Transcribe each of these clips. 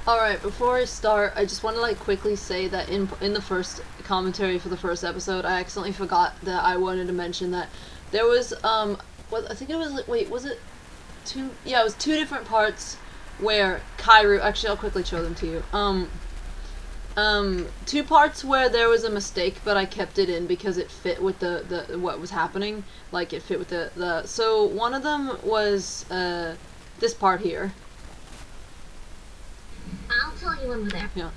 Alright, before I start, I just want to like quickly say that in the first commentary for the first episode, I accidentally forgot that I wanted to mention that there was what I think it was like, wait, was it two? Yeah, it was two different parts where Kyru, actually I'll quickly show them to you. Two parts where there was a mistake, but I kept it in because it fit with the what was happening. Like it fit with the so one of them was this part here. I'll tell you when we're there. Yeah.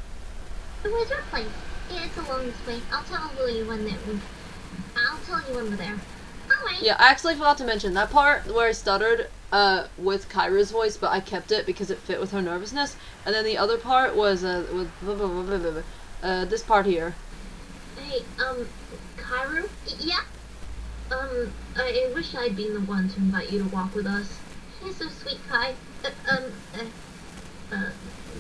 The wizard place. It's along this way. I'll tell you when we're there. Alright. Yeah, I actually forgot to mention that part where I stuttered with Kyru's voice, but I kept it because it fit with her nervousness. And then the other part was with this part here. Hey, Kyru? Yeah? I wish I'd been the one to invite you to walk with us. You're so sweet, Kai.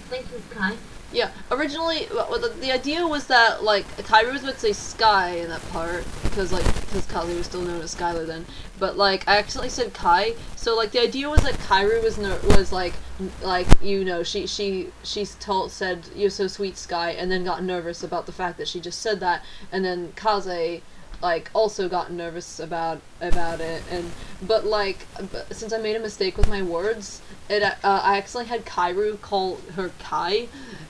Thank you, Kai. Yeah, originally, the idea was that, like, Kyru was meant to say Sky in that part, because Kazi was still known as Skylar then, but, like, I accidentally said Kai, so, like, the idea was that Kyru was like, you know, she said, "You're so sweet, Sky," and then got nervous about the fact that she just said that, and then Kaze, like, also got nervous about it, but since I made a mistake with my words, I accidentally had Kyru call her Kai,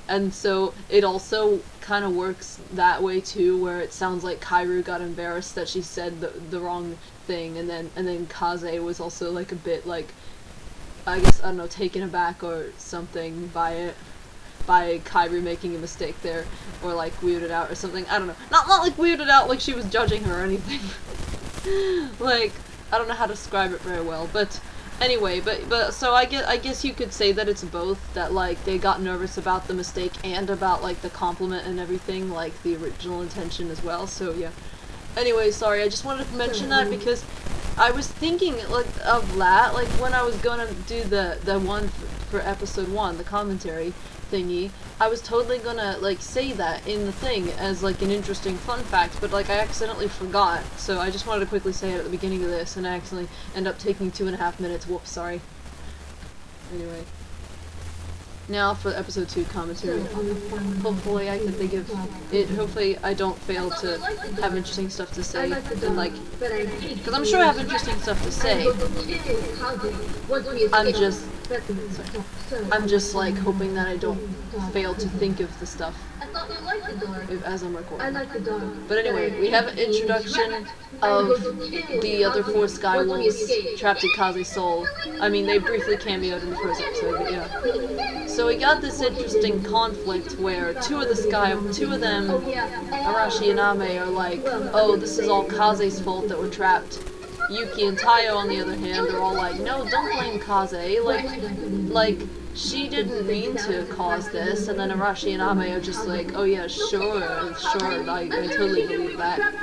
and so it also kind of works that way too, where it sounds like Kyru got embarrassed that she said the wrong thing, and then Kaze was also like a bit like, I guess, I don't know, taken aback or something by Kyru making a mistake there, or like weirded out or something. I don't know. Not like weirded out like she was judging her or anything. Like, I don't know how to describe it very well, but anyway, but so I guess you could say that it's both, that like they got nervous about the mistake and about like the compliment and everything, like the original intention as well. So yeah. Anyway, sorry, I just wanted to mention that because I was thinking like of that, like when I was gonna do the one for episode 1, the commentary thingy, I was totally gonna like say that in the thing as like an interesting fun fact, but like I accidentally forgot, so I just wanted to quickly say it at the beginning of this, and I accidentally end up taking 2.5 minutes. Whoops, sorry. Anyway. Now for episode 2 commentary. Hopefully I can think of it, hopefully I don't fail to have interesting stuff to say, and like, because I'm sure I have interesting stuff to say. I'm just like hoping that I don't fail to think of the stuff as I'm recording. But anyway, we have an introduction of the other 4 Sky Wolves trapped in Kaze's soul. I mean, they briefly cameoed in the first episode, but yeah. So we got this interesting conflict where two of them, Arashi and Ame, are like, oh, this is all Kaze's fault that we're trapped. Yuki and Tayo, on the other hand, are all like, no, don't blame Kaze, like, she didn't mean to cause this, and then Arashi and Ame are just like, oh yeah, sure, I totally believe that.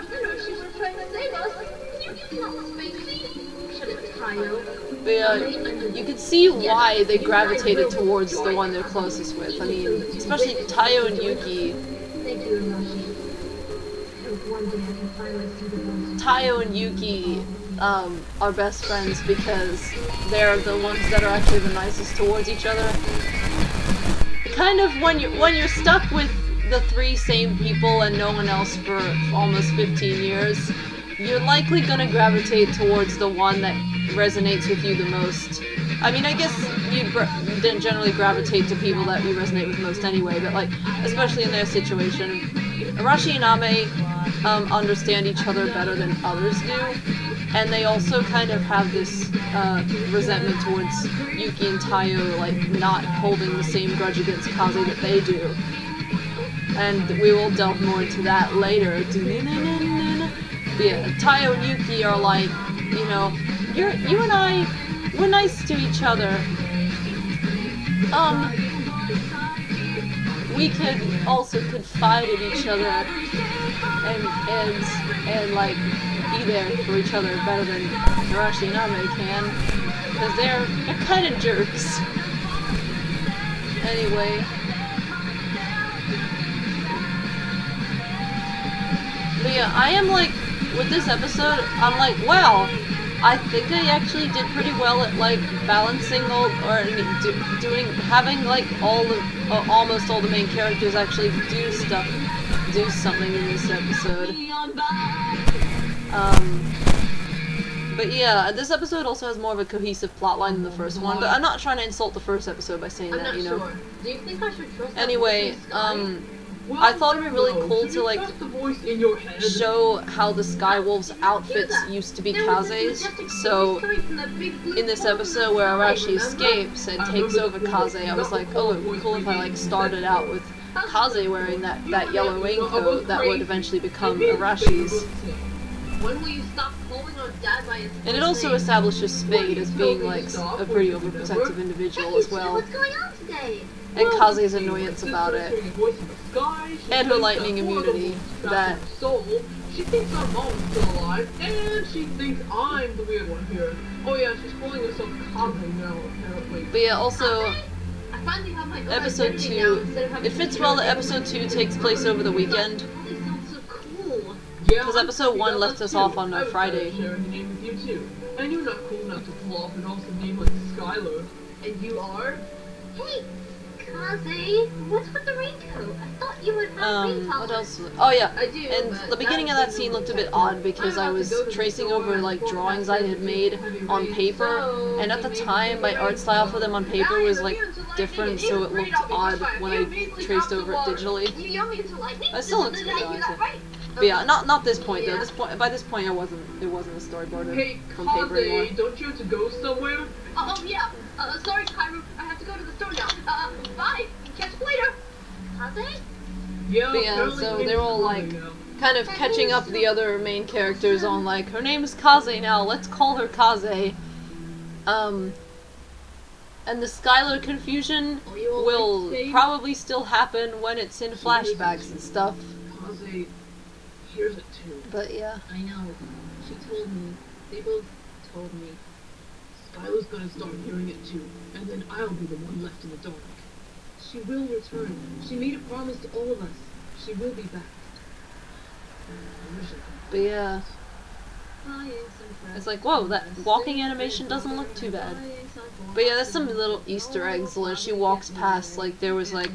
But yeah, you can see why they gravitated towards the one they're closest with. I mean, especially Tayo and Yuki. Tayo and Yuki are best friends because they're the ones that are actually the nicest towards each other. Kind of when you're stuck with the 3 same people and no one else for almost 15 years, you're likely gonna gravitate towards the one that resonates with you the most. I mean, I guess you didn't generally gravitate to people that you resonate with most anyway, but like, especially in their situation, Arashi and Ame understand each other better than others do, and they also kind of have this resentment towards Yuki and Tayo, like, not holding the same grudge against Kaze that they do. And we will delve more into that later. But yeah, Tayo and Yuki are like, you know, you and I, we're nice to each other. We could also confide in each other and like be there for each other better than Arashi and Ame can, because they're kind of jerks. Anyway. But yeah, I am like, with this episode, I'm like, wow, I think I actually did pretty well at like balancing all, or I mean, having like almost all the main characters actually do something in this episode. But yeah, this episode also has more of a cohesive plotline than the first one, but I'm not trying to insult the first episode by saying that, you know. Sure. Do you think I should trust Anyway, Well, I thought it'd be really cool Did to you like trust the voice in your head? show how the Skywolves' outfits used to be Kaze's. So, in this episode where Arashi escapes and takes over Kaze, I was like, oh, it'd be cool if I like started out with Kaze wearing that yellow raincoat that would eventually become Arashi's. When will you stop calling on Dad by his And it also establishes Spade as being like a pretty overprotective individual as well. What's going on today? And Kaze's annoyance about it. And her lightning immunity that... She thinks our mom's still alive, and she thinks I'm the weird one here. Oh yeah, she's calling herself Kaze now, apparently. But yeah, also... I finally have my own Episode identity now 2, instead of having it to fits be well known that as episode 2 takes place over the weekend. It sounds so cool. Yeah, Because episode 1 left us off on a Friday. Sharing the name with you too. And you're not cool enough to pull off an awesome name like Skylar. And you are? Hey, Kaze, what's with the raincoat? I thought you would have rain What tolerance. else? Oh yeah, I do, and but the beginning of that scene looked a bit odd because I was tracing over like drawings I had made on paper, and at the time my art style for them on paper was like different, so it looked odd when I traced over it digitally. You want me to lightning? It still looks good, Did I do that honestly. right? But yeah, not this point though. By this point, it wasn't a storyboard Hey, on paper anymore. Kaze, don't you have to go somewhere? Oh, yeah. Sorry, Kyru. I have to go to the store now. Bye. Catch you later. Kaze? Yeah, But yeah, apparently so name's they're all Kaze like now. kind of catching up the other main characters on like her name is Kaze now. Let's call her Kaze. And the Skylar confusion will probably still happen when it's in flashbacks and stuff. Kaze hears it too. But yeah. I know. She told me. They both told me. Skylar's gonna start hearing it too, and then I'll be the one left in the dark. She will return. She made a promise to all of us. She will be back. I wish I could. But yeah. It's like, whoa, that walking animation doesn't look too bad. But yeah, there's some little Easter eggs when she walks past, like, there was, like,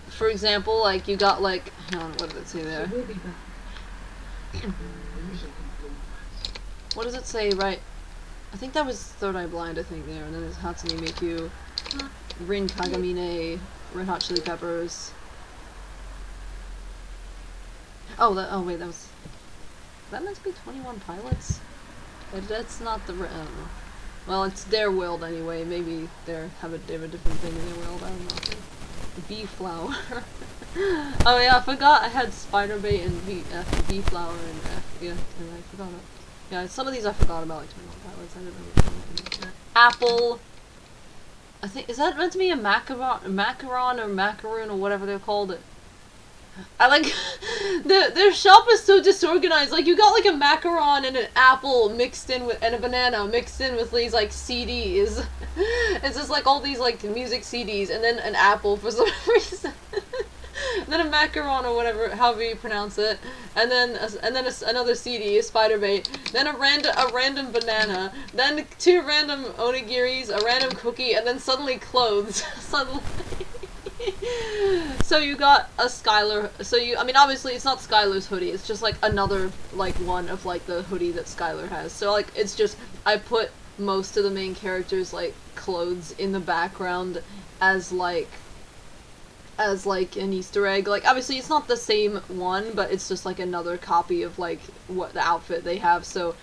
for example, like, you got, like, hang on, what did it say there? She will be back. I wish I could go fast. What does it say, right? I think that was Third Eye Blind, I think, there, and then there's Hatsune Miku, Rin Kagamine, Red Hot Chili Peppers. Oh, wait, that was... That must be 21 Pilots? That's not the... I don't know. Well, it's their world anyway. Maybe they have a different thing in their world. I don't know. Bee Flower. Oh yeah, I forgot I had Spider Bait and Bee Flower and F. Yeah, and I forgot it. Yeah, some of these I forgot about, like 21 Pilots. I didn't know which one. Apple. I think, is that meant to be a macaron or macaroon or whatever they're called? I like their shop is so disorganized. Like you got like a macaron and an apple mixed in with and a banana mixed in with these like CDs. It's just like all these like music CDs and then an apple for some reason. Then a macaron or whatever, however you pronounce it, and then another CD, a spider bait, then a random banana, then 2 random onigiris, a random cookie, and then suddenly clothes. Suddenly. So you got a Skylar, I mean obviously it's not Skylar's hoodie, it's just like another like one of like the hoodie that Skylar has. So like it's just, I put most of the main characters like clothes in the background as like an Easter egg. Like obviously it's not the same one, but it's just like another copy of like what the outfit they have. So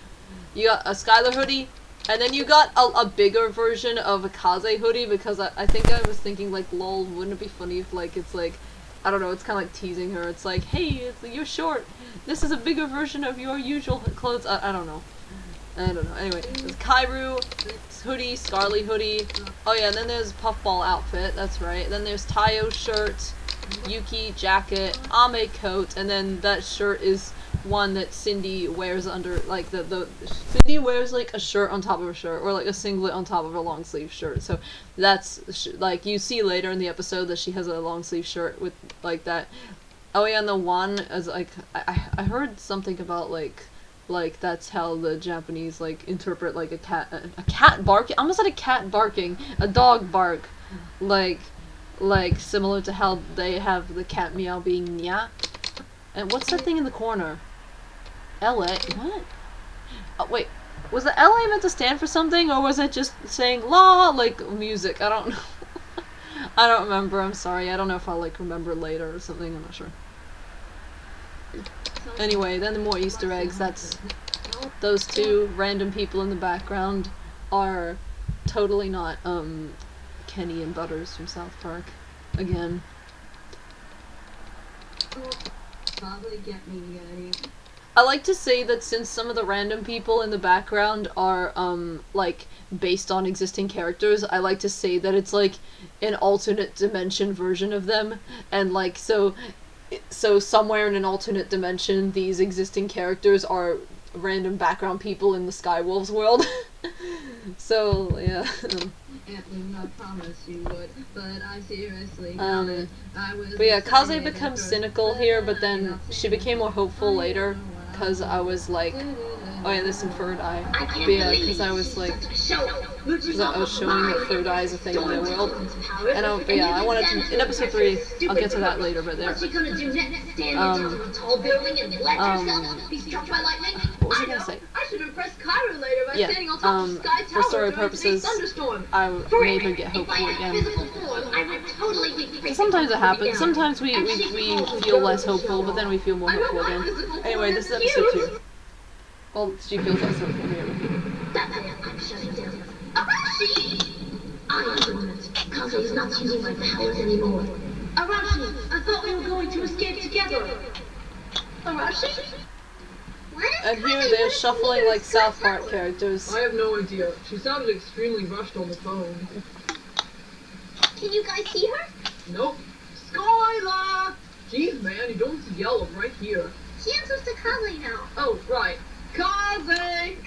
you got a Skylar hoodie, and then you got a bigger version of a Kaze hoodie, because I think I was thinking, like, lol, wouldn't it be funny if, like, it's like, I don't know, it's kind of like teasing her. It's like, hey, you're short. This is a bigger version of your usual clothes. I don't know. Anyway, there's Kyru hoodie, Scarly hoodie. Oh yeah, and then there's Puffball outfit, that's right. Then there's Tayo shirt, Yuki jacket, Ame coat, and then that shirt is one that Cindy wears under, like, Cindy wears, like, a shirt on top of a shirt, or, like, a singlet on top of a long sleeve shirt, so that's, like, you see later in the episode that she has a long sleeve shirt with, like, that. Oh yeah, and the one is, like, I heard something about, like, like that's how the Japanese like interpret like a cat barking. I almost said a cat barking, a dog bark, like similar to how they have the cat meow being nya. And what's that thing in the corner? LA. What? Oh, wait. Was the LA meant to stand for something, or was it just saying la like music? I don't know. I don't remember. I'm sorry. I don't know if I'll like remember later or something. I'm not sure. Anyway, then the more Easter eggs. That's those two random people in the background are totally not Kenny and Butters from South Park. Again. Probably get me, Eddie. I like to say that since some of the random people in the background are, like, based on existing characters, I like to say that it's, like, an alternate dimension version of them, and, like, so somewhere in an alternate dimension, these existing characters are random background people in the Skywolves world. So, yeah. Antling, I promised you would, but I seriously doubt it. But yeah, Kaze becomes cynical here, but then she became more hopeful later, because I was like, oh yeah, there's some third eye. But yeah, because I was like, because I was showing that third eye is a thing in their world. And but yeah, I wanted to, in episode 3, I'll get to that later, but there. What was I gonna say? I should impress Kyru later by Yeah, standing on top of Sky Tower for story during a purposes, thunderstorm. I made her get hopeful again. Sometimes it happens. Sometimes we feel less hopeful, but then we feel more hopeful again. Anyway, this is episode 2. Well, she feels less hopeful here. Arashi! I am doing it. Kaze is not using my powers anymore. Arashi, I thought we were going to escape together. Arashi? And here they're shuffling like South Park characters. I have no idea. She sounded extremely rushed on the phone. Can you guys see her? Nope. Skylar! Jeez, man, you don't need to yell. I'm right here. She answers to Kaze now. Oh, right. Kaze!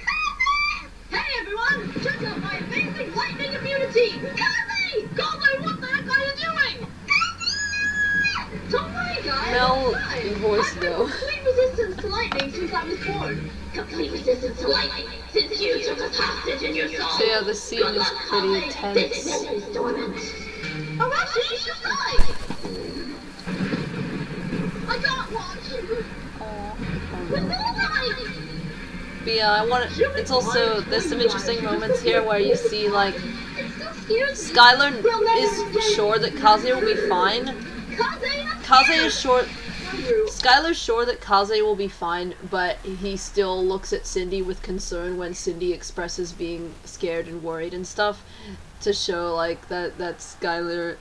Hey, everyone! Check out my amazing lightning immunity! Kaze! Kaze, what the heck are you doing? Don't worry, guys. Mel I'm fine. voice I've though. had complete resistance to lightning since I was born. Complete resistance to lightning since you took us hostage in your soul. So yeah, the scene is pretty This tense. memory is dormant. Arashi, you should die! I can't watch! But yeah, I want to, it's also, there's some interesting moments here where you see, like, Skylar is sure that Kaze will be fine. Skylar's sure that Kaze will be fine, but he still looks at Cindy with concern when Cindy expresses being scared and worried and stuff, to show, like, that Skylar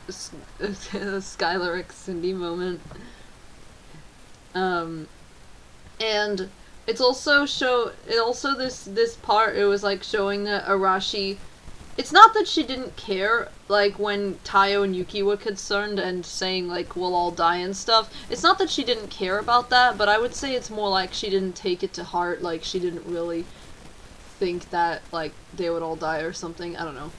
Cindy moment. And it's also this part, it was like showing that Arashi, it's not that she didn't care, like when Tayo and Yuki were concerned and saying like we'll all die and stuff, it's not that she didn't care about that, but I would say it's more like she didn't take it to heart, like she didn't really think that like they would all die or something, I don't know.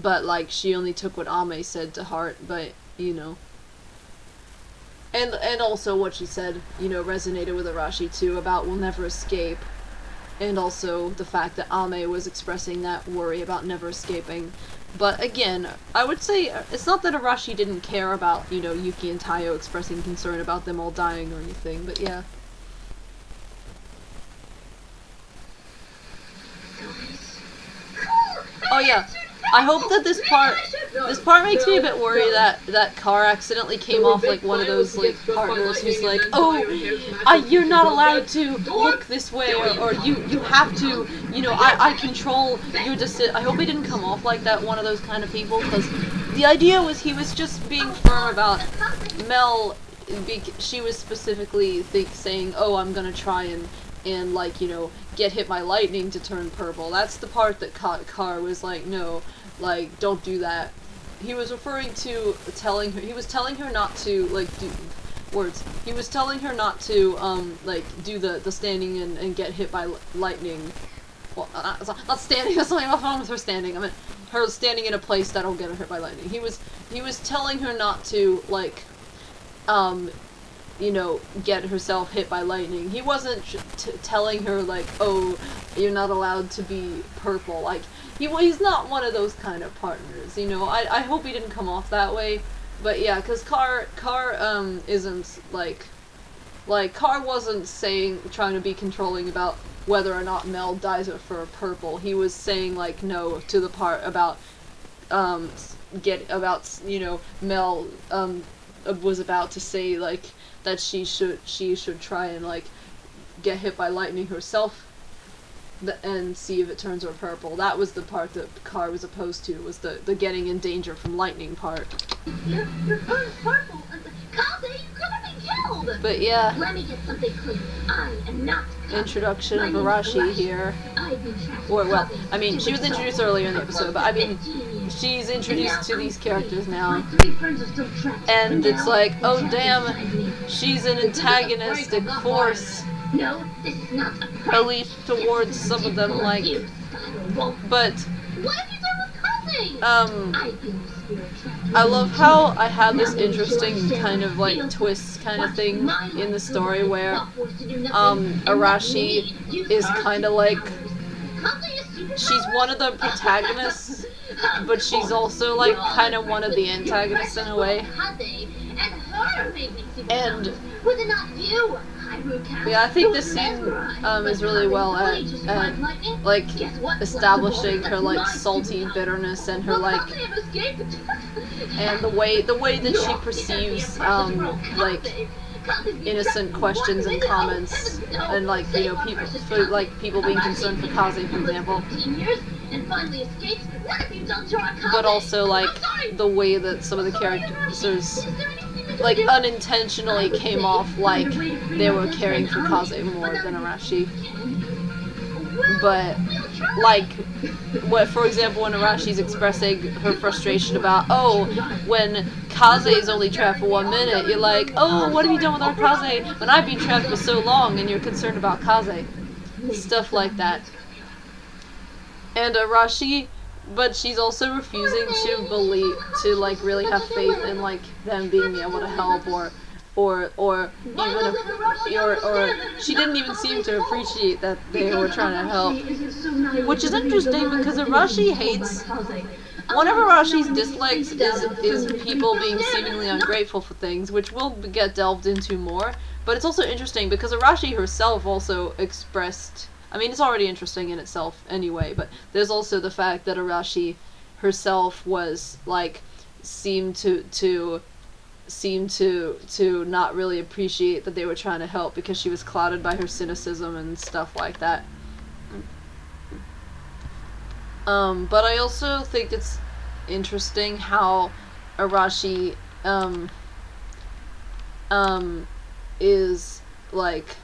But like she only took what Ame said to heart, but you know. And also what she said, you know, resonated with Arashi too, about we'll never escape. And also the fact that Ame was expressing that worry about never escaping. But again, I would say it's not that Arashi didn't care about, you know, Yuki and Tayo expressing concern about them all dying or anything, but yeah. Oh yeah, I hope that this part makes me a bit worried that Car accidentally came off like one of those like partners who's like, oh, you're not allowed to look this way, or you have to, you know, I control your decision. I hope he didn't come off like that, one of those kind of people, because the idea was he was just being firm about Mel. She was specifically saying, oh, I'm gonna try and like, you know, get hit by lightning to turn purple. That's the part that Car was like, no, like, don't do that. He was referring to telling her, he was telling her not to, like, do, words, he was telling her not to, like, do the standing and get hit by lightning. Well, not standing, that's something wrong with her standing, I mean, her standing in a place that'll get her hit by lightning. He was telling her not to, like, you know, get herself hit by lightning. He wasn't telling her, like, oh, you're not allowed to be purple. Like, he's not one of those kind of partners, you know. I hope he didn't come off that way. But yeah, because Car isn't, like, Car wasn't trying to be controlling about whether or not Mel dyes it for purple. He was saying, like, no to the part about, you know, Mel, was about to say, like, that she should try and, like, get hit by lightning herself and see if it turns her purple. That was the part that Car was opposed to, was the getting in danger from lightning part. Your purple. Kaze, you're gonna be killed! But yeah. Let me get something clear. I am not Kaze. Introduction of Arashi here. Or, well, I mean, she was introduced earlier in the episode, but I mean, she's introduced to these characters now. And it's like, oh damn, she's an antagonistic force. No, this is not a prank. At least towards some of them, like, but, What have you done with Kaze? I love how I have this interesting kind of, like, twist kind of thing in the story where, Arashi is kind of like, she's one of the protagonists, but she's also, like, kind of one of the antagonists in a way. And, yeah, I think this scene, is really well at, like, establishing her, like, salty bitterness and her, like, and the way that she perceives, like, innocent questions and comments, and, like, you know, people being concerned for Kaze, for example. But also, like, the way that some of the characters, like, unintentionally came off like they were caring for Kaze more than Arashi. But, like, for example, when Arashi's expressing her frustration about, oh, when Kaze is only trapped for 1 minute, you're like, oh, what have you done with our Kaze when I've been trapped for so long and you're concerned about Kaze? Stuff like that. And Arashi, but she's also refusing to like, really have faith in, like, them being able to help, or even or she didn't even seem to appreciate that they were trying to help, which is interesting because Arashi hates, one of Arashi's dislikes is people being seemingly ungrateful for things, which will get delved into more. But it's also interesting because Arashi herself also expressed, I mean, it's already interesting in itself anyway, but there's also the fact that Arashi herself was, like, seemed to not really appreciate that they were trying to help because she was clouded by her cynicism and stuff like that. But I also think it's interesting how Arashi, is, like,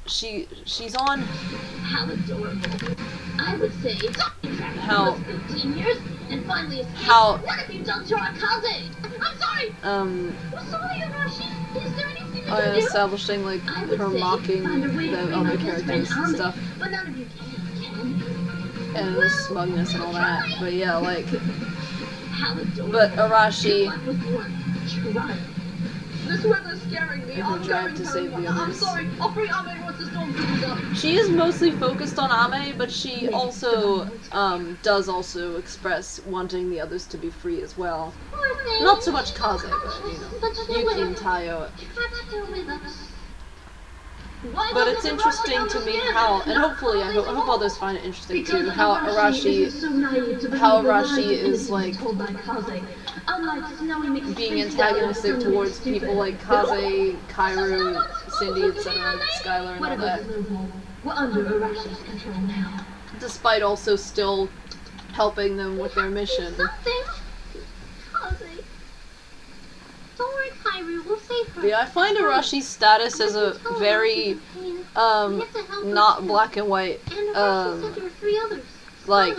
she's on How adorable. I would say how 15 years and finally escaped. how What have you done to our Kaze? I'm sorry. I'm sorry, Arashi. Is there anything you can do? establishing, like, I would her say mocking find a way to the bring other my best friend characters and home, stuff, but none of you can. and the smugness and all that. But yeah, like, How adorable. but Arashi, Life was one. Try. This weather's scaring me. in her drive to save the I'm others. sorry. I'll bring Ame once the storm clears up. She is mostly focused on Ame, but she also, does also express wanting the others to be free as well. Not so much Kaze, but, you know, Yuki and Tayo. But it's interesting to me how, and hopefully I hope others find it interesting too, how Arashi is, like, being antagonistic towards people like Kaze, Kyru, Cindy, etc., Skylar, and all that. We're under Arashi's control now. Despite also still helping them with their mission. Don't worry, Kyru, we'll save her. But yeah, I find Arashi's status as a very, not black and white, like,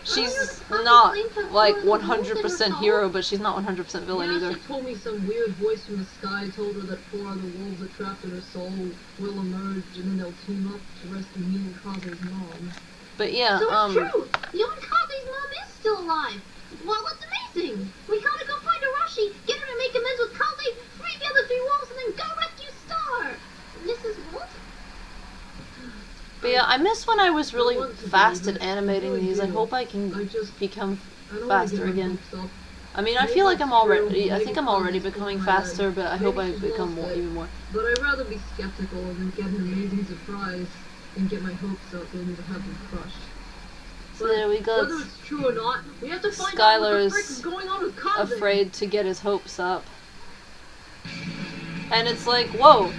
she's not, like, 100% hero, but she's not 100% villain either. She told me some weird voice from the sky told her that 4 other wolves are trapped in her soul will emerge, and then they'll team up to rescue me and Kaze's mom. But yeah, So it's true! You and Kaze's mom is still alive! Wow, that's amazing! We gotta go find Arashi! when I was really fast at animating these. I hope I can become faster again. I mean, I feel like I think I'm already becoming faster, but I hope I become even more. But I'd rather be skeptical and get an amazing surprise than get my hopes up and have them crushed. So there we go. Whether it's true or not, we have to find Skylar out what the is frick is going on with Kaze. afraid to get his hopes up. And it's like, whoa,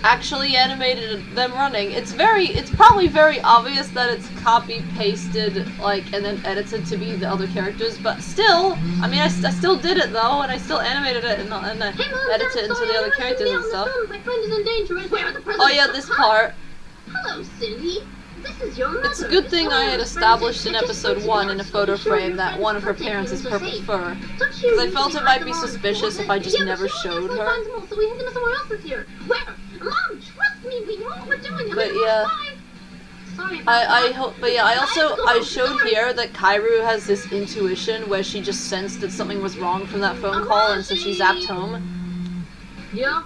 actually animated them running. It's probably very obvious that it's copy-pasted, like, and then edited to be the other characters, but still, I mean, I still did it though, and I still animated it and edited it into the other characters and stuff. My friend is in danger. Where are the Oh yeah, this part. Hello, Cindy. This is your mother. It's a good thing I had established in episode 1 in a photo frame that one of her parents is purple fur, because I felt it might be suspicious if I just never showed her. So we have to know someone else is here. Where? Mom, trust me. We know what we're doing. But yeah, I showed here that Kyru has this intuition where she just sensed that something was wrong from that phone call, and so she zapped home. Yeah.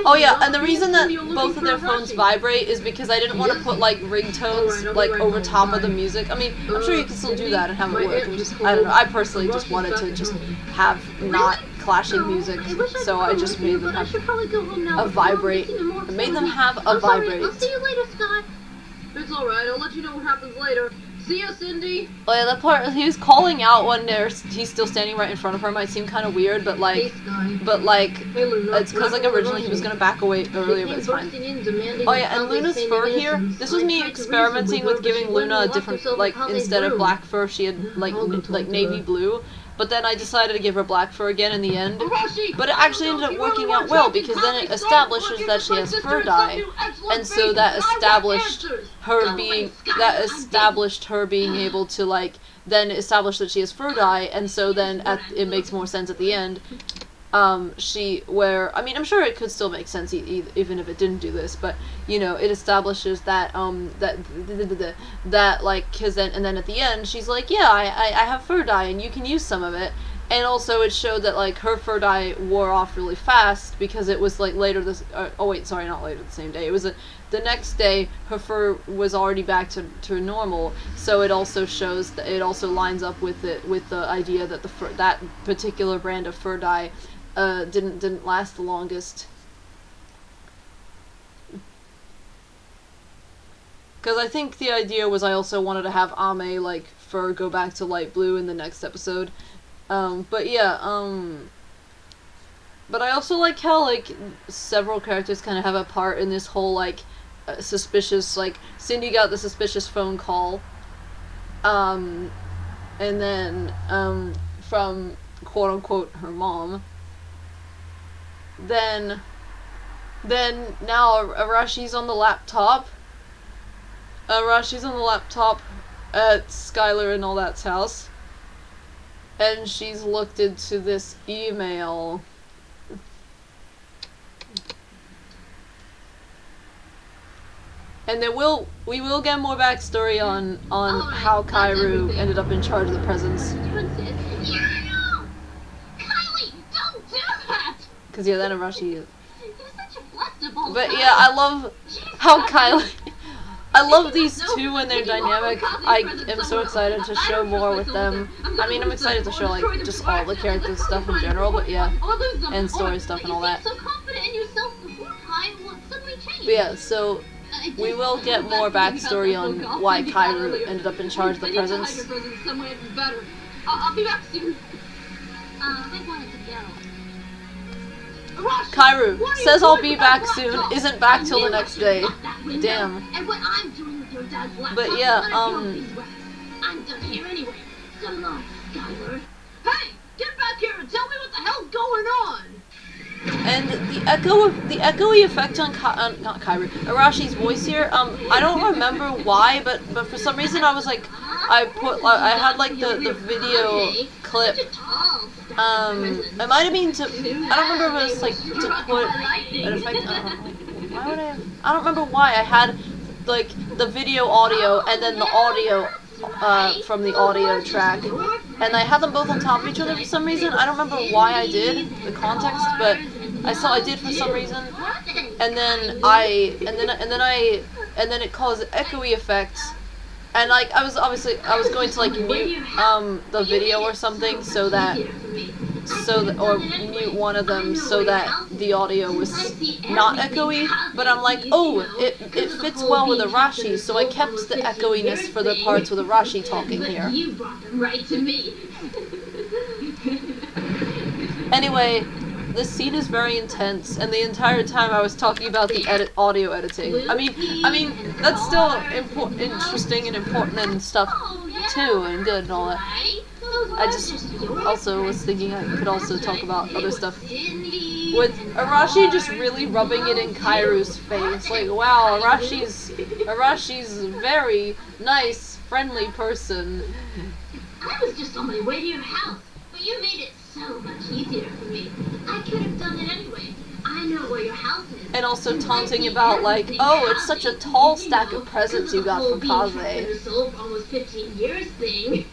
Oh yeah, and the reason that both of their phones vibrate is because I didn't want to put like ringtones like over top of the music. I mean, I'm sure you can still do that and have it work. I don't know. I personally just wanted to just have not clashing music, so I just made them have a vibrate. I made them have a vibrate. I'll see you later, Scott. It's alright, I'll let you know what happens later. See ya, Cindy! Oh yeah, that part, he was calling out when he's still standing right in front of her might seem kind of weird, but like, it's because like originally he was gonna back away earlier, but it's fine. Oh yeah, and Luna's fur here, this was me experimenting with giving Luna a different, like, instead of black fur, she had like navy blue. But then I decided to give her black fur again in the end. But it actually ended up working out well, because then it establishes that she has fur dye. And so that established her being able to, like, then establish that she has fur dye, and so then it makes more sense at the end. I mean, I'm sure it could still make sense even if it didn't do this, but, you know, it establishes that, like, cause then, and then at the end, she's like, yeah, I have fur dye, and you can use some of it, and also it showed that, like, her fur dye wore off really fast, because it was, like, later not later the same day, it was the next day, her fur was already back to normal, so it also shows, that it also lines up with the idea that that particular brand of fur dye didn't last the longest. Because I think the idea was I also wanted to have Ame, like, fur go back to light blue in the next episode. But yeah, but I also like how, like, several characters kind of have a part in this whole, like, suspicious, like, Cindy got the suspicious phone call, and then, from, quote-unquote, her mom. Then now Arashi's on the laptop. Arashi's on the laptop at Skylar and all that's house. And she's looked into this email. And we will get more backstory on how Kyru ended up in charge of the presents. Because yeah, then Arashi. But yeah, I love how Kylie. I love these two and their dynamic. I am so excited to show more with them. I mean, I'm excited to show, like, just all the character stuff in general, but yeah, and story stuff and all that. But yeah, so we will get more backstory on why Kyru ended up in charge of the presents. I'll be back soon. I wanted to go. Kyru says I'll be back soon, isn't back till the next day. Damn. But yeah, I'm done here anyway. So long, Skylar. Hey, get back here and tell me what the hell's going on. And the echoey effect on not Kyru, Arashi's voice here, I don't remember why, but for some reason I was like, I had like the video clip, it might have been to, I don't remember if it was like to put an effect, I don't remember why I had like the video audio and then the audio from the audio track, and I had them both on top of each other for some reason. I don't remember why I did the context, but I did for some reason. And then I and then it caused echoey effects. And like I was going to like mute the video or something so that or mute one of them so that the audio was not echoey, but I'm like, oh, it fits well with Arashi, so I kept the echoiness for the parts with Arashi talking here. You brought them right to me. Anyway, this scene is very intense, and the entire time I was talking about the audio editing. I mean that's still interesting and important and stuff too, and good and all that. I just also was thinking I could also talk about other stuff. With Arashi just really rubbing it in Kyru's face. Like, wow, Arashi's a very nice, friendly person. I was just on my way to your house, but you made it so much easier for me. I could have done it anyway. I know where your house is. And also taunting about like, oh, it's such a tall stack of presents you got from Kaze. Almost 15 years thing.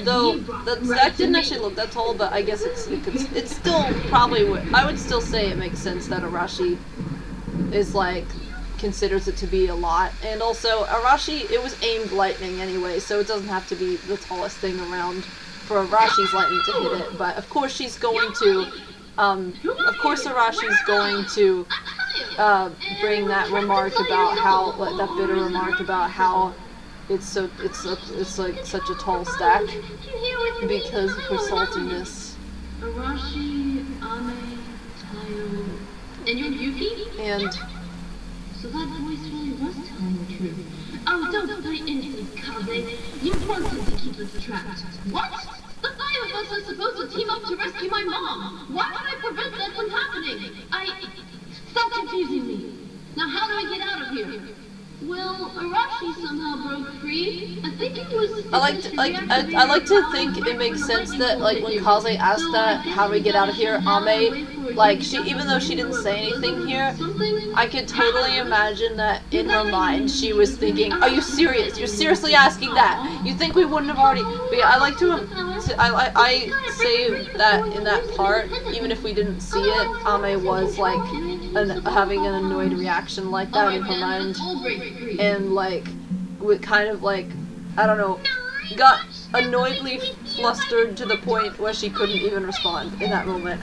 Though that stack didn't actually look that tall, but I guess it's still probably I would still say it makes sense that Arashi is like considers it to be a lot, and also Arashi, it was aimed lightning anyway, so it doesn't have to be the tallest thing around for Arashi's lightning to hit it. But of course she's going to, Arashi's going to bring that remark about how that bitter remark about how it's like such a tall stack because of her saltiness. Arashi, Ame, Tayo, and you're Yuki? And so that voice really was telling the truth. Oh, don't play anything, Kaze. You wanted to keep us trapped. What? The five of us are supposed to team up to rescue my mom. Why would I prevent that from happening? Stop confusing me. Now how do I get out of here? Well, Arashi somehow broke free. I think it was. I like to think it makes sense that like when Kaze asked that, how do we get out of here, Ame, like she, even though she didn't say anything here, I could totally imagine that in her mind she was thinking, "Are you serious? You're seriously asking that? You think we wouldn't have already?" But yeah, I like to I say that in that part, even if we didn't see it, Ame was like having an annoyed reaction like that in her mind. And like, with kind of like, I don't know, got annoyedly flustered to the point where she couldn't even respond in that moment.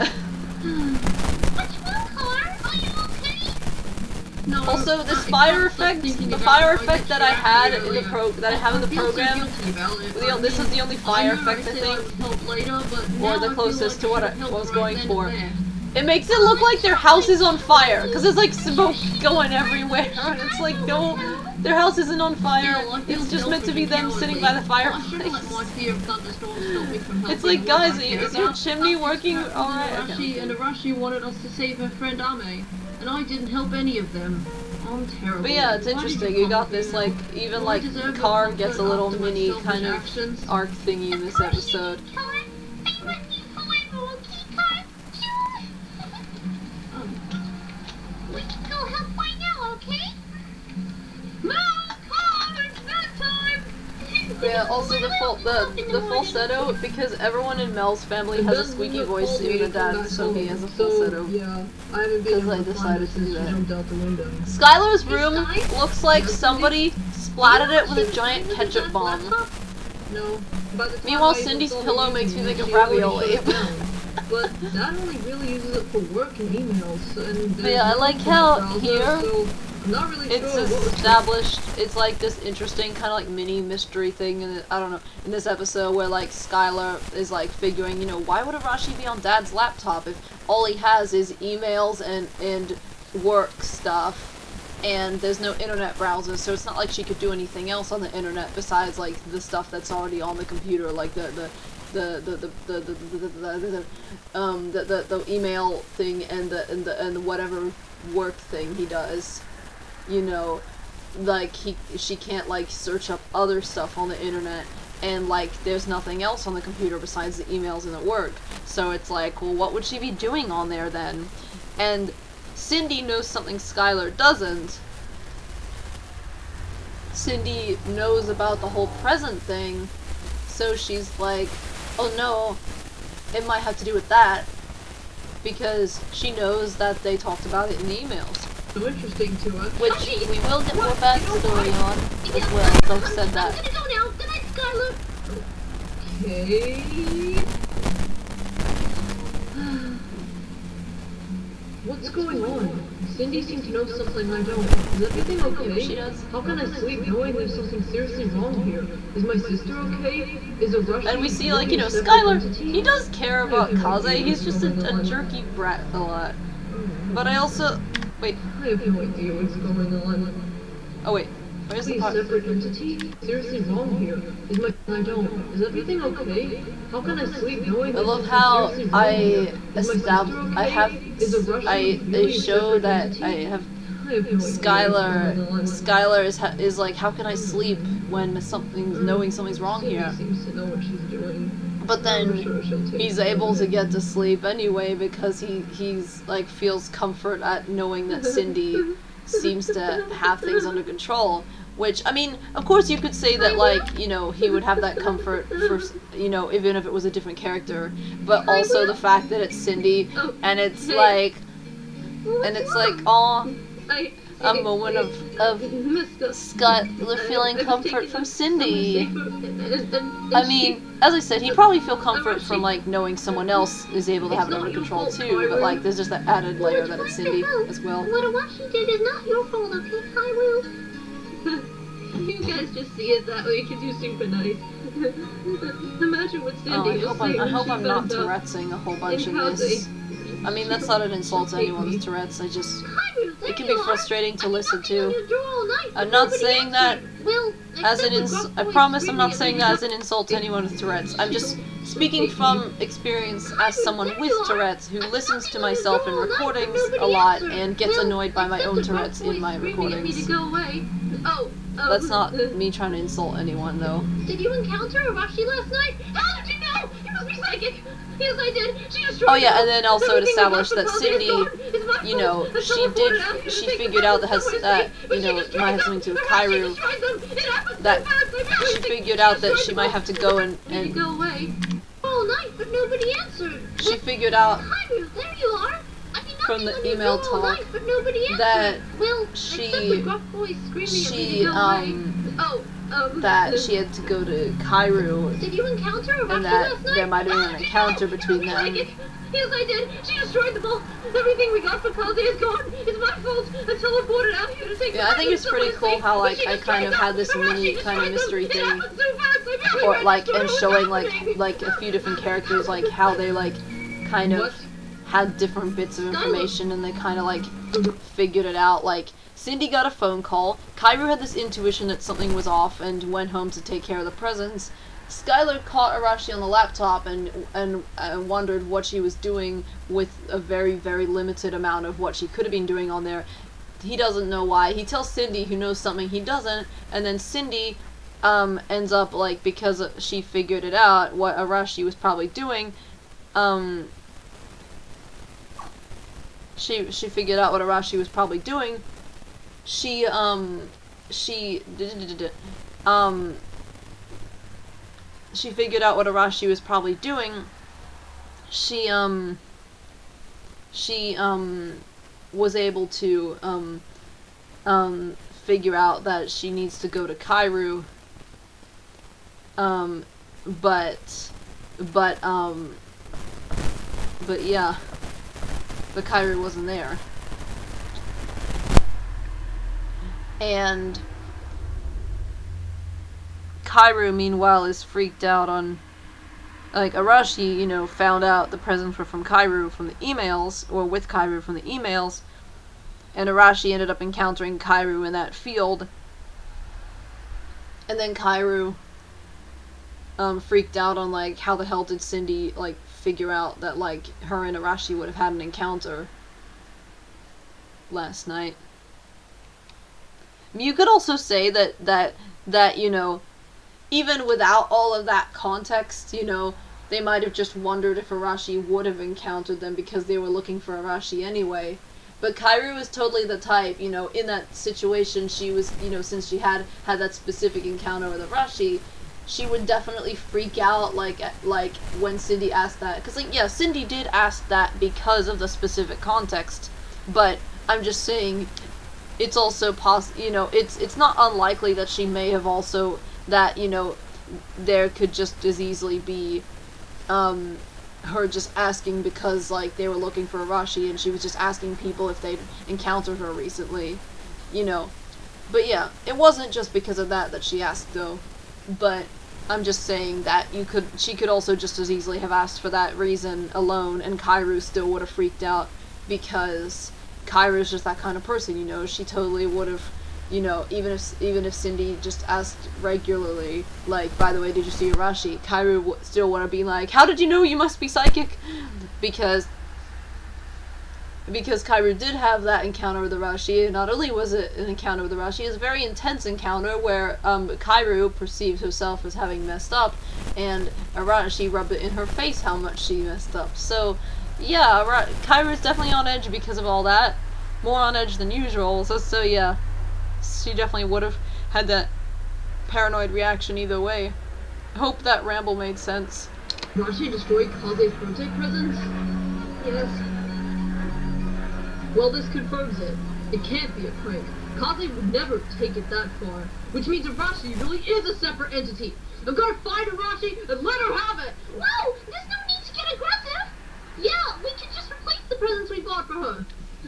Also, this fire effect, the fire effect that I had in the program, this is the only fire effect I think, or the closest to what I was going for. It makes it look like their house is on fire, because there's like smoke going everywhere, and it's like, no, their house isn't on fire, it's just meant to be them sitting by the fireplace. It's like, guys, is your chimney working alright? Okay. And Arashi wanted us to save her friend Ame, and I didn't help any of them. I'm terrible. But yeah, it's interesting, you got this like, even like, Car gets a little mini kind of arc thingy in this episode. Yeah, also the falsetto, because everyone in Mel's family has a squeaky voice, even the dad, so he has a falsetto. Yeah, I haven't been because I decided to do that. Jumped out the window. Skylar's room looks like somebody splattered it with a giant ketchup bomb. No. Meanwhile, Cindy's pillow makes me think of ravioli. But that only really uses it for work and emails. And yeah, I like how here not really it's established. It's like this interesting kind of like mini mystery thing, and I don't know, in this episode where like Skylar is like figuring, you know, why would Arashi be on Dad's laptop if all he has is emails and work stuff, and there's no internet browser, so it's not like she could do anything else on the internet besides like the stuff that's already on the computer, like the email thing and the whatever work thing he does, you know, like she can't like search up other stuff on the internet, and like there's nothing else on the computer besides the emails and the work, so it's like, well, what would she be doing on there then? And Cindy knows something Skylar doesn't. Cindy knows about the whole present thing, so she's like, oh no, it might have to do with that, because she knows that they talked about it in the emails. so interesting to us. which we will get more backstory on as well. So I've said that. I'm gonna go now. Good night, Skylar. Okay. What's going on? Cindy seems to know something I don't. Is everything okay? She does. How can I sleep knowing there's something seriously wrong here? Is my sister okay? Is Arashi And we see, like, really a separate Skylar, entity? he does care about Kaze. He's just a jerky brat a lot. But I also, wait, I have no idea what's going on. oh wait, where's the Please, part? separate entity? Seriously wrong here. Is my I don't. Is everything okay? How can I sleep knowing I there's love something how seriously wrong here? I Is my sister established, I okay? have, Is Arashi they really a show separate that entity? I have I have no idea what's Skylar. going on. Skylar is like, how can I sleep when knowing something's wrong Cindy here? seems to know what she's doing. But I'm then sure she'll take he's care of able to it. get to sleep anyway because he's like feels comfort at knowing that Cindy seems to have things under control. Which, I mean, of course you could say that, like, you know, he would have that comfort for, you know, even if it was a different character. But also the fact that it's Cindy, and it's like, aw, a moment of Skylar feeling comfort from Cindy. I mean, as I said, he'd probably feel comfort from, like, knowing someone else is able to have it under control too, but, like, there's just that added layer that it's Cindy as well. What Arashi did is not your fault, okay, Kyru? You guys just see it that way because you synchronize. Imagine what Cindy Oh, I will hope say I'm when she not finds out. Tourette'ing a whole bunch in how this. I mean, that's not an insult to anyone with Tourette's, I just... Kyru, there It can you be are. frustrating to I've been listen knocking on to. your door all night, but I'm not nobody saying that answered. Well, as except an the gruff I voice promise I'm not screaming saying at that me. as an insult to anyone with Tourette's. I'm just speaking from experience as someone with Tourette's who listens to myself in recordings a lot and gets annoyed by my own Tourette's in my recordings. That's not me trying to insult anyone, though. Did you encounter Arashi last night? How did you know? You must be psychic. Yes, I did. She destroyed Oh yeah, them. and then also it Everything we got established from that Kaze is Cindy, gone. It's my you know, fault. Someone brought it out here to she take figured the out past that and that, but you she know, destroyed might have them. something to do with Arashi Kyru. destroyed them. It happened so That fast. I she everything. figured out that destroyed she them might all. have to go Need to go away. All night, but nobody answered. she figured out Kyru, there you are. I've been from the knocking on your email door all talk night, but nobody answered. that Well, she- except the gruff voice screaming at me to she, go away. that she had to go to Kyru, Did you encounter Arashi and that last night? there might have been an encounter between them. Yes, I did. She destroyed them all. Everything we got from Kaze is gone. It's my fault. Until I brought it out here to take Yeah, I think it's pretty cool how, like, I kind of had this mini kind of mystery thing, or like, and showing like a few different characters, like how they like kind of had different bits of information, and they kind of like figured it out. Like Cindy got a phone call. Kyru had this intuition that something was off and went home to take care of the presents. Skylar caught Arashi on the laptop and wondered what she was doing with a very, very limited amount of what she could have been doing on there. He doesn't know why. He tells Cindy, who knows something he doesn't, and then Cindy ends up, like, because she figured it out, what Arashi was probably doing, she figured out what Arashi was probably doing. She figured out what Arashi was probably doing. She was able to figure out that she needs to go to Kyru. But yeah, but Kyru wasn't there. And Kyru, meanwhile, is freaked out on, like, Arashi, you know, found out the presents were from Kyru from the emails, or with Kyru from the emails, and Arashi ended up encountering Kyru in that field, and then Kyru, freaked out on, like, how the hell did Cindy, like, figure out that, like, her and Arashi would have had an encounter last night. You could also say that, you know, even without all of that context, you know, they might have just wondered if Arashi would have encountered them because they were looking for Arashi anyway. But Kyru was totally the type, you know, in that situation, she was, you know, since she had that specific encounter with Arashi, she would definitely freak out, like when Cindy asked that. Because, like, yeah, Cindy did ask that because of the specific context, but I'm just saying, it's also it's not unlikely that she may have also, that, there could just as easily be, her just asking because, like, they were looking for Arashi and she was just asking people if they'd encountered her recently, But yeah, it wasn't just because of that she asked, though. But I'm just saying that she could also just as easily have asked for that reason alone, and Kyru still would have freaked out, because Kyru's just that kind of person, she totally would have, even if Cindy just asked regularly, like, by the way, did you see Arashi? Kyru still would have been like, how did you know? You must be psychic, because Kyru did have that encounter with Arashi, and not only was it an encounter with Arashi, it was a very intense encounter where Kyru perceived herself as having messed up, and Arashi rubbed it in her face how much she messed up. So, yeah, Kyru's definitely on edge because of all that. More on edge than usual, so yeah. She definitely would have had that paranoid reaction either way. I hope that ramble made sense. Arashi destroyed Kaze's birthday presents? Yes. Well, this confirms it. It can't be a prank. Kaze would never take it that far, which means Arashi really is a separate entity. I'm gonna find Arashi and let her have it! Whoa! There's no need to get aggressive! Yeah, we can just replace the presents we bought for her.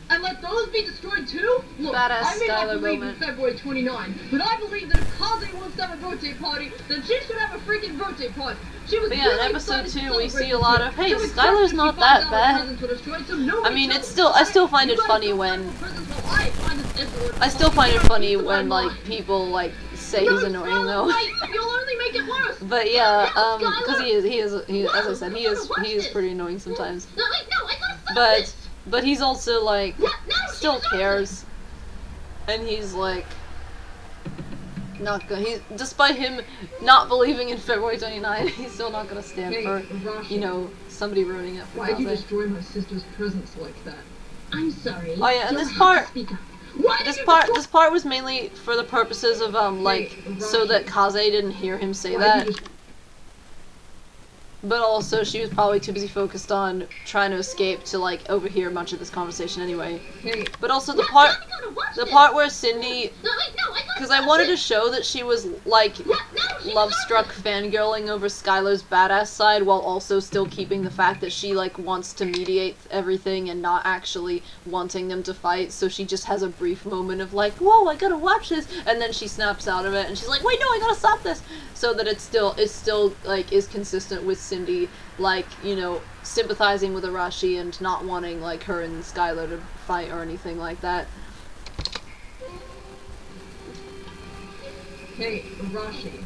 And let those be destroyed too? Look, Badass I may not Skylar believe moment. in February 29, but I believe that if Kaze wants to have a birthday party, then she should have a freaking birthday party. She was But yeah, in really episode excited to 2 we celebrate see a this lot year. of, hey, She'll be Skylar's crushed not if she that finds out her bad. presents were destroyed, so no I mean, retell. it's still, I still find You it guys funny don't when, have presents while I find this Edward. I still find it I'll funny keep it when, in like, mind. people, like, say No, he's it's annoying, so though. right. You'll only make it worse. But yeah, Skylar! because he is, as I said, he is pretty annoying sometimes. But he's also, like, still cares. And he's, like, not gonna, despite him not believing in February 29, he's still not gonna stand for, somebody ruining it for Why'd you Kaze. destroy my sister's presents like that? I'm sorry. Oh yeah, and You'll this have part, to speak up. this part was mainly for the purposes of, like, so that Kaze didn't hear him say that. But also, she was probably too busy focused on trying to escape to, like, overhear much of this conversation anyway. Hey, But also the part where Cindy, because I wanted to show that she was, like, love-struck fangirling over Skylar's badass side while also still keeping the fact that she, like, wants to mediate everything and not actually wanting them to fight, so she just has a brief moment of, like, whoa, I gotta watch this, and then she snaps out of it, and she's like, wait, no, I gotta stop this, so that it's still, like, is consistent with Cindy, like, sympathizing with Arashi and not wanting, like, her and Skylar to fight or anything like that. Hey, Arashi.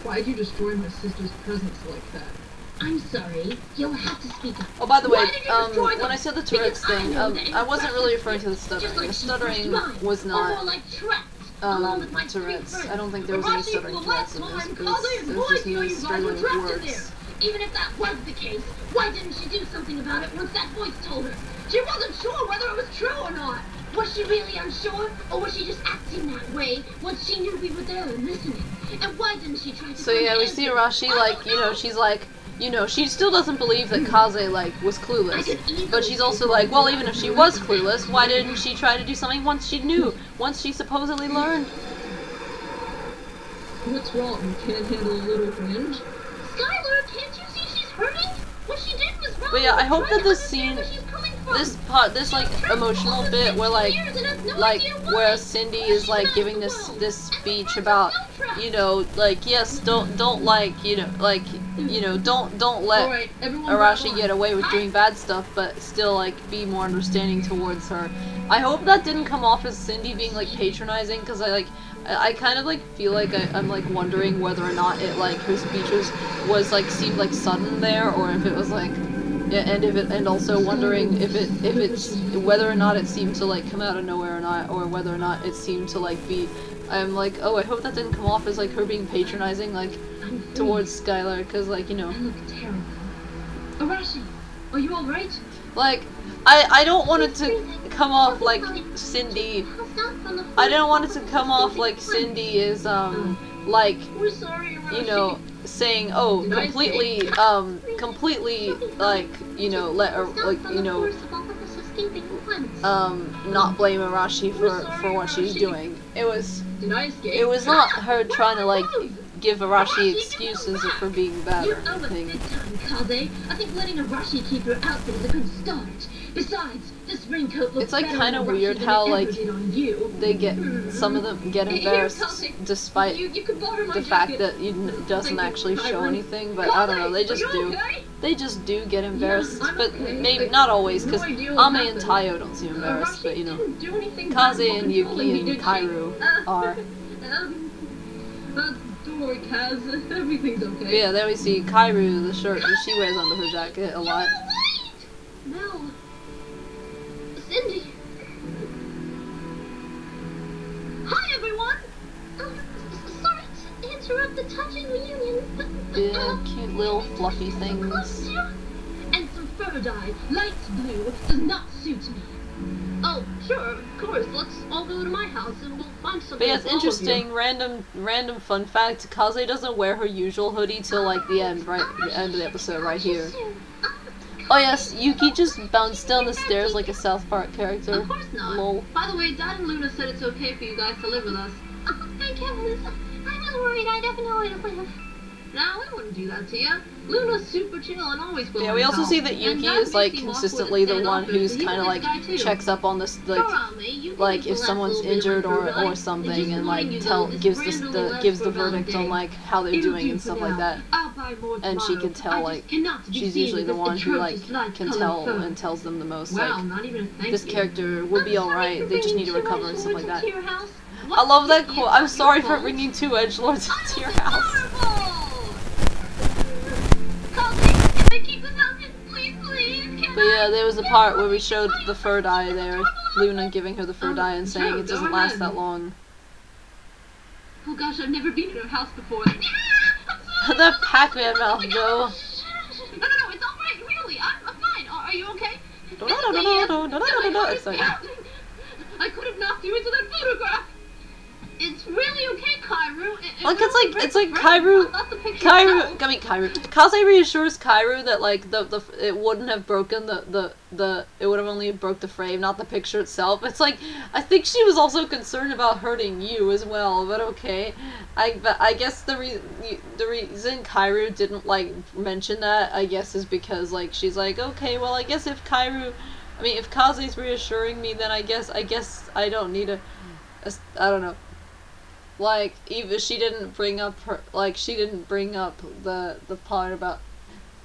Why'd you destroy my sister's presents like that? I'm sorry. You'll have to speak up. Oh, by the way, Why did you destroy them? when I said the Tourette's Because I thing, know that I wasn't it's really precious referring to the things, stuttering. just like The she stuttering crushed mine, was or not, more like trapped, along with my Tourette's. three I don't think there was any friends. stuttering Arashi, Tourette's in the this. last It time was Kaze's just voice, me you guys struggling were with trapped in words. there. Even if that was the case, why didn't she do something about it once that voice told her? She wasn't sure whether it was true or not. Was she really unsure, or was she just acting that way once she knew we were there and listening? And why didn't she try to So yeah, we see Arashi, like, she's like, she still doesn't believe that Kaze, like, was clueless. But she's also like, well, even if she was clueless, why didn't she try to do something once she knew? Once she supposedly learned? What's wrong? You can't handle a little whinge? Skylar, can't you see she's hurting? What she did was wrong. But yeah, I hope Try that to this understand scene, where she's coming from. this like emotional bit where where Cindy is like giving this speech about, like, yes, don't let Alright, everyone Arashi back get on. away with doing bad stuff, but still, like, be more understanding towards her. I hope that didn't come off as Cindy being, like, patronizing, because I kind of, like, feel like I'm, like, wondering whether or not it, like, her speech was like, seemed, like, sudden there, or if it was, like, and also wondering if it's, whether or not it seemed to, like, come out of nowhere or not, or whether or not it seemed to, like, be, I'm like, oh, I hope that didn't come off as, like, her being patronizing, like, towards Skylar, because, like, I look terrible. Arashi, are you alright? like, I don't want it to come off like Cindy, I don't want it to come off like Cindy is, like, We're sorry, Arashi. saying, oh, completely, like, let her, like, escaping once. not blame Arashi for what she's doing. Did I escape? It was not her trying to like give Arashi excuses for being bad You or owe us anything. big time, Kaze. I think letting Arashi keep your outfit is a good start. Besides, this raincoat looks It's like better kind of on Arashi weird than how it ever like did on you. they get some of them get Here, embarrassed Kaze. despite You can borrow my the fact jacket. that it doesn't Thank you, actually show Kyru. anything. But I don't know, they Kaze, just are you do. okay? They just do get embarrassed, I'm but okay. maybe I- not always, no because idea what Ame and happened. Tayo don't seem embarrassed, but you know, didn't do anything Kaze bad and while controlling me, Yuki and did she? Kyru are. Don't worry, Kaz. Everything's okay. But yeah, there we see Kyru, the shirt that she wears under her jacket a lot. No. Cindy. Hi, everyone. Sorry to interrupt the touching reunion, but Yeah, cute little fluffy close things. to you. And some fur dye, light blue, does not suit me. Oh, sure, of course. Let's all go to my house and we'll find something. But yeah, it's for all of you. interesting, random fun fact, Kaze doesn't wear her usual hoodie till like the end, right, the end of the episode, right here. Oh yes, Yuki just bounced down the stairs like a South Park character. Of course not. Lol. By the way, Dad and Luna said it's okay for you guys to live with us. Oh, thank heavens. I was worried I'd have nowhere to live. No, we wouldn't do that to you. Luna's super chill and always willing Yeah, we to also help. see that And Yuki Dad is like may seem awkward consistently and the one standoffish, who's but he's kind a of nice like guy, too. checks up on this Go like on, mate. You can like use the if last someone's little bit of injured my food, or right? something Just and warning like you, though, this gives brand the only lasts gives for the about a verdict on day. like how they're It'll doing do and for stuff now. like that. I'll buy more And she tomorrow. can tell I like just cannot be she's seen usually with the this one who like atrocious light can colored tell fur. and tells them the most. Wow, Like not even a thank this you. character would be I'm sorry alright. for They just bringing need to two recover and stuff like edgelords that. into your house. I love that It's quote. not I'm your sorry for fault. bringing two edgelords into your house. Can I keep this outfit? Please, please. Can But yeah, there was a part where we showed the fur dye there. Luna giving her the fur dye and saying sure, it doesn't go last ahead. that long. Oh gosh, I've never been in her house before. That Pac-Man mouth, Joe. No, it's all right, really. I'm fine. Are you okay? Sorry. I could have knocked you into that photograph. It's really okay, Kyru. Like it's like Kyru, Kaze reassures Kyru that like the it wouldn't have broken the it would have only broke the frame, not the picture itself. It's like I think she was also concerned about hurting you as well, but okay. But I guess the reason Kyru didn't like mention that, I guess, is because like she's like, okay, well I guess if Kaze's reassuring me, then I guess I don't need I don't know. Like, even she didn't bring up the part about,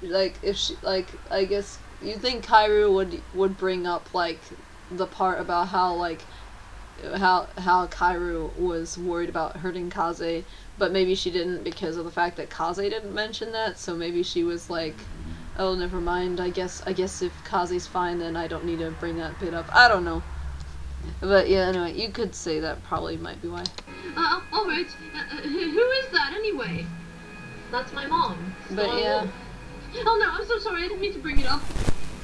like, if she, like, I guess, you think Kyru would bring up, like, the part about how, like, how Kyru was worried about hurting Kaze, but maybe she didn't because of the fact that Kaze didn't mention that, so maybe she was like, oh, never mind, I guess if Kaze's fine, then I don't need to bring that bit up. I don't know. But yeah, anyway, you could say that probably might be why. Alright. Who is that anyway? That's my mom. But yeah. Oh no, I'm so sorry. I didn't mean to bring it up.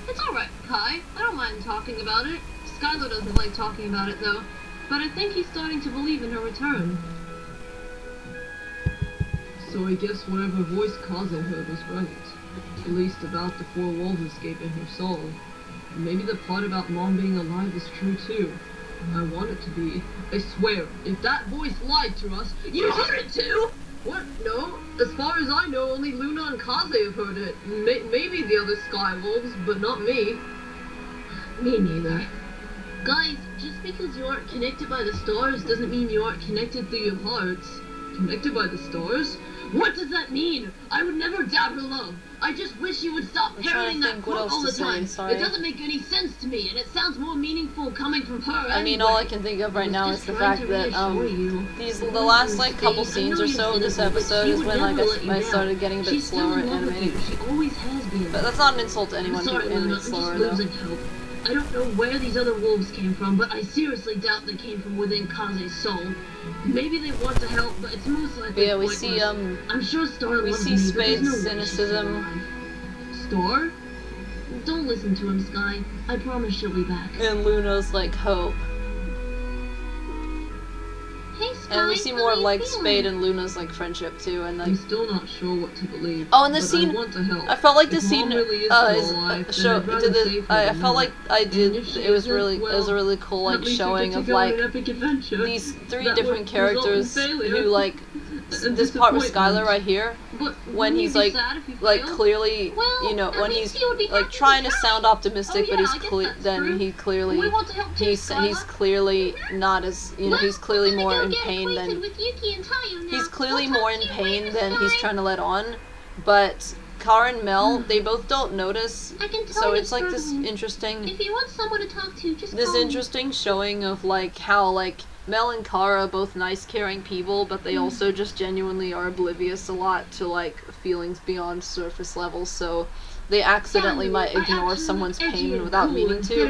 It's alright, Kai. I don't mind talking about it. Skylar doesn't like talking about it though. But I think he's starting to believe in her return. So I guess whatever voice Kaze heard was right. At least about the four wolves escaping her soul. And maybe the part about Mom being alive is true too. I want it to be. I swear, if that voice lied to us, you heard it too! What? No. As far as I know, only Luna and Kaze have heard it. Maybe the other Sky Wolves, but not me. Me neither. Guys, just because you aren't connected by the stars doesn't mean you aren't connected through your hearts. Connected by the stars? What does that mean? I would never doubt her love. I just wish you would stop I'm trying parroting to that think what quote else all to the say, time. sorry. It doesn't make any sense to me, and it sounds more meaningful coming from her I mean, anyway. all I can think of right now is the Just trying fact to that reassure you. the last like couple scenes or so of this episode is when like I started getting a bit She's still slower in at love with animating. you. She always has been. But that's not an insult to I'm anyone who sorry, Luna, I'm animates just slower though. losing hope. I don't know where these other wolves came from, but I seriously doubt they came from within Kaze's soul. Maybe they want to help, but it's most likely Yeah, we pointless. see I'm sure Star we loves see me, but there's Spade's no way she's still cynicism. alive. Star? Don't listen to him, Sky. I promise she'll be back. And Luna's like hope. Hey, And we fine. see How more of are you like feeling? Spade and Luna's like friendship too, and like I'm still not sure what to believe. oh, and the but scene I want to help. I felt like the If scene Mom really is is still alive, then show I'd rather did save it. her I than felt not. like I did. And if she It was isn't, really it was a well, really cool at like least we showing get to of go on like an epic adventure these three that different would result in characters failure who like and this part with disappointment. Skylar right here But when wouldn't he's you be like sad if you like failed? clearly Well, you know at when least he's he would be like happy trying to to try. sound optimistic, Oh, but yeah, he's I guess that's then true. he clearly We want to help too, he's Skylar. clearly not as you know Well, he's clearly I'm gonna more go in get pain acquainted than with Yuki and Tayo now. he's clearly We'll talk more to in you pain later, than he's Sky. trying to let on, but Kara and Mel they both don't notice, I can tell so you're it's like this struggling. interesting If you want someone to talk to, just this call me. interesting showing of like how like Mel and Kara are both nice caring people, but they also just genuinely are oblivious a lot to like feelings beyond surface levels, so they accidentally might ignore someone's pain without meaning to.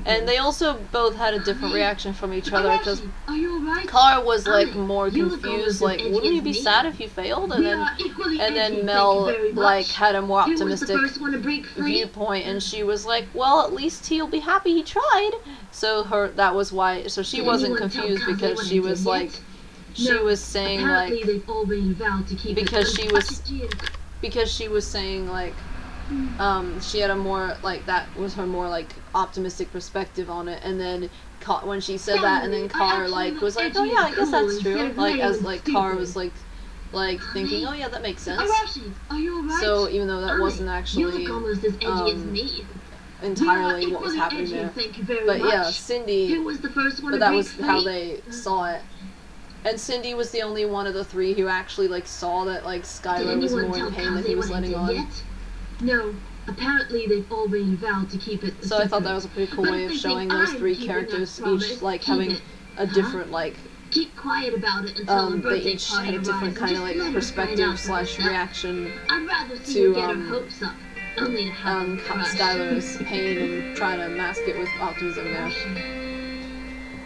And they also both had a different reaction from each other because Arashi, are you alright? Kara was like Ami, more you look confused, almost like as edgy wouldn't you as be me. sad if you failed? And We then are equally and edgy, then thank Mel you very like much. had a more Who was the optimistic first one to break free? viewpoint, and she was like, well, at least he'll be happy he tried. So that was why, so she Did wasn't anyone tell confused Kaze because what she I was did like yet? she No, was saying apparently like they've all been vowed to keep because it she was untouched. because she was saying like she had a more like that was her more like optimistic perspective on it, and then when she said that, and then Car like was like, oh yeah, I guess that's true, like as like Car was like thinking, oh yeah, that makes sense. Arashi, are you alright? So even though that Ami, wasn't you actually look almost as edgy as me. entirely We are what was equally happening edgy, there, thank you very but much. yeah, Cindy, Who was the first one but to that break was how free? they saw it. And Cindy was the only one of the three who actually like saw that like Did Skylar was anyone more tell in pain than Kaze he was what I letting did on. yet? No. Apparently they've all been vowed to keep it a So I thought secret. that was a pretty cool But way if of they showing think those I'm three keeping that characters promise, each like keep having it. a Huh? different like Keep quiet about it until the they birthday each party had a different arrives, kind and of like just let her find perspective out for slash herself. reaction I'd rather see to, her get her hopes up, only to have them crushed. Skylar's pain and trying to mask it with optimism there.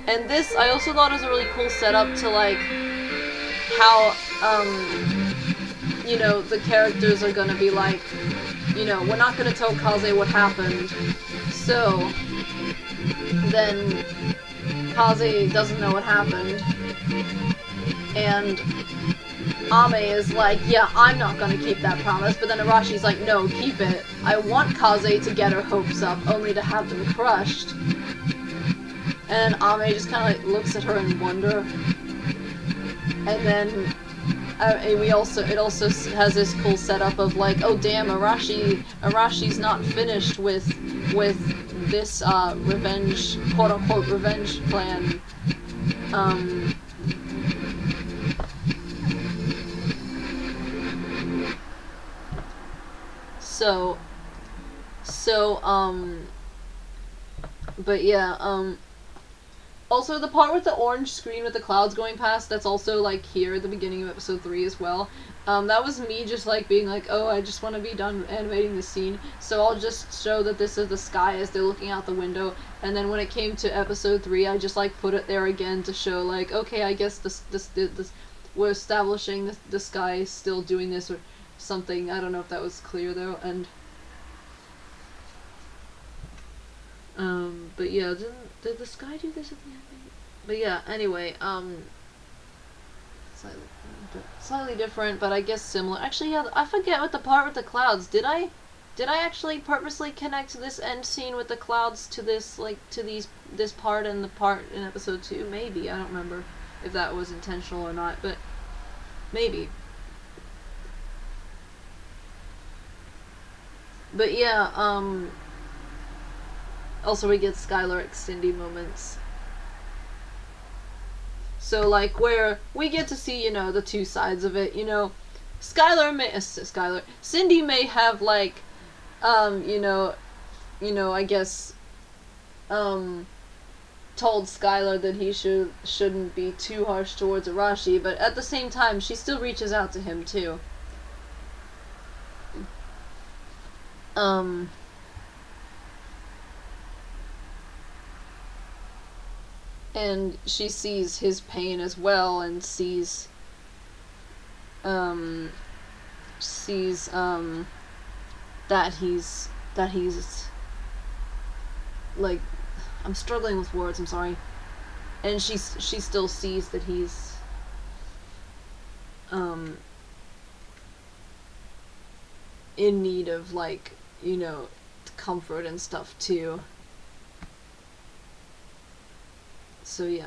And this I also thought was a really cool setup to like how you know the characters are gonna be like, you know, we're not gonna tell Kaze what happened, so then Kaze doesn't know what happened, and Ame is like, yeah, I'm not gonna keep that promise, but then Arashi's like, no, keep it. I want Kaze to get her hopes up, only to have them crushed. And Ame just kind of like looks at her in wonder, and then it also has this cool setup of like, oh damn, Arashi's not finished with this revenge, quote unquote revenge plan. But yeah, also the part with the orange screen with the clouds going past, that's also like here at the beginning of episode 3 as well. That was me just like being like, oh, I just want to be done animating this scene, so I'll just show that this is the sky as they're looking out the window, and then when it came to episode 3, I just like put it there again to show like, okay, I guess this we're establishing the sky is still doing this or something. I don't know if that was clear though, and but yeah, did the sky do this at the end? But yeah, anyway, slightly different, but I guess similar. Actually, yeah, I forget what the part with the clouds. Did I actually purposely connect this end scene with the clouds to this, like, to this part and the part in episode 2? Maybe, I don't remember if that was intentional or not, but maybe. But yeah, also we get Skylar Cindy moments. So like where we get to see, you know, the two sides of it, you know, Cindy may have like, you know, I guess, told Skylar that he shouldn't be too harsh towards Arashi, but at the same time, she still reaches out to him too. And she sees his pain as well, and sees that he's like, I'm struggling with words, I'm sorry. and she still sees that he's in need of, like, you know, comfort and stuff too. So yeah.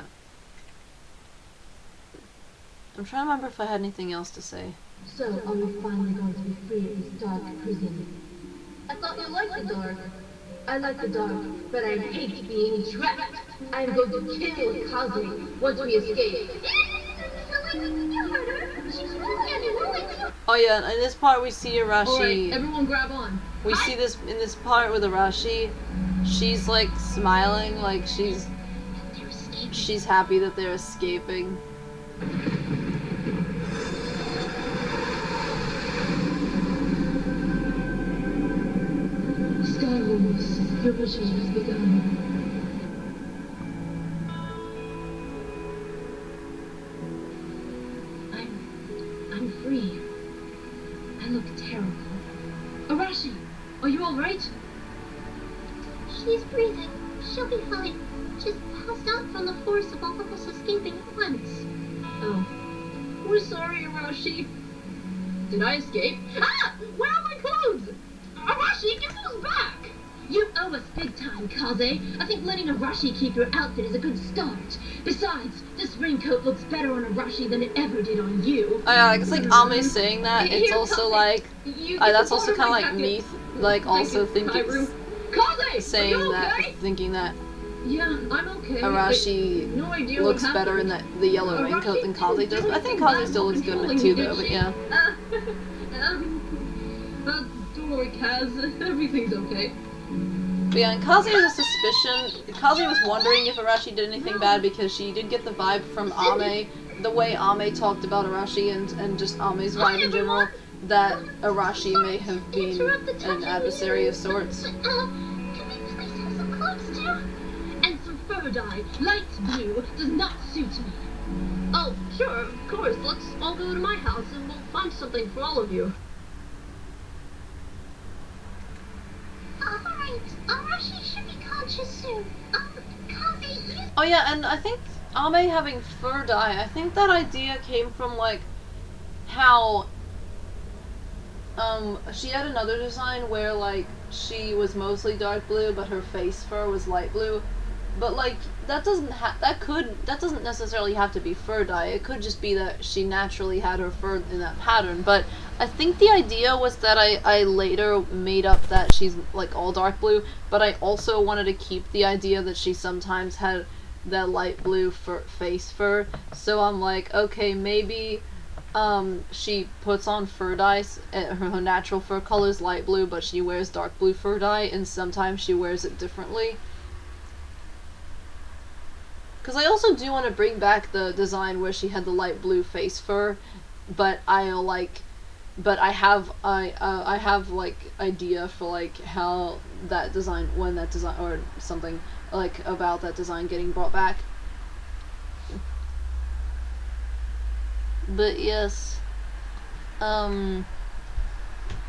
I'm trying to remember if I had anything else to say. So, are we finally going to be free of this dark prison? I thought you liked the dark. I like the dark, but I hate being trapped. I am going to kill Kaze once we escape. Oh yeah, in this part we see Arashi. Alright, everyone grab on. We see this in this part with Arashi. She's like smiling, like she's happy that they're escaping. Skywars, your mission has begun. I'm free. I look terrible. Arashi, are you alright? She's breathing. She'll be fine. She's passed out from the force of all of us escaping at once. Oh. We're sorry, Arashi. Did I escape? Ah! Where are my clothes? Arashi, give those back! You owe us big time, Kaze. I think letting Arashi keep your outfit is a good start. Besides, this raincoat looks better on Arashi than it ever did on you. Oh yeah, it's like Ame saying that. It's also like that's also kind of like me, like also thinking, saying that, thinking that Yeah, I'm okay. Arashi no idea looks better in the yellow raincoat than Kaze does. But I think Kaze still looks good in it too, though. But yeah. Don't worry, Kaz. Everything's okay. But yeah, and Kaze has a suspicion. Kaze was wondering if Arashi did anything bad because she did get the vibe from Ame, the way Ame talked about Arashi and just Ame's vibe in general, that Arashi may have been an adversary of sorts. Can we please have some clothes too? And some fur dye, light blue, does not suit me. Oh, sure, of course. Let's all go to my house and we'll find something for all of you. Alright, Arashi should be conscious soon. Kaze, you... Oh yeah, and I think Ame having fur dye, I think that idea came from like how she had another design where like she was mostly dark blue but her face fur was light blue. But like that doesn't necessarily have to be fur dye. It could just be that she naturally had her fur in that pattern. But I think the idea was that I later made up that she's like all dark blue, but I also wanted to keep the idea that she sometimes had that light blue face fur. So I'm like, okay, maybe she puts on fur dye, her natural fur color is light blue, but she wears dark blue fur dye, and sometimes she wears it differently. Because I also do want to bring back the design where she had the light blue face fur, but I have like idea for like how that design, when that design or something like about that design getting brought back. But yes,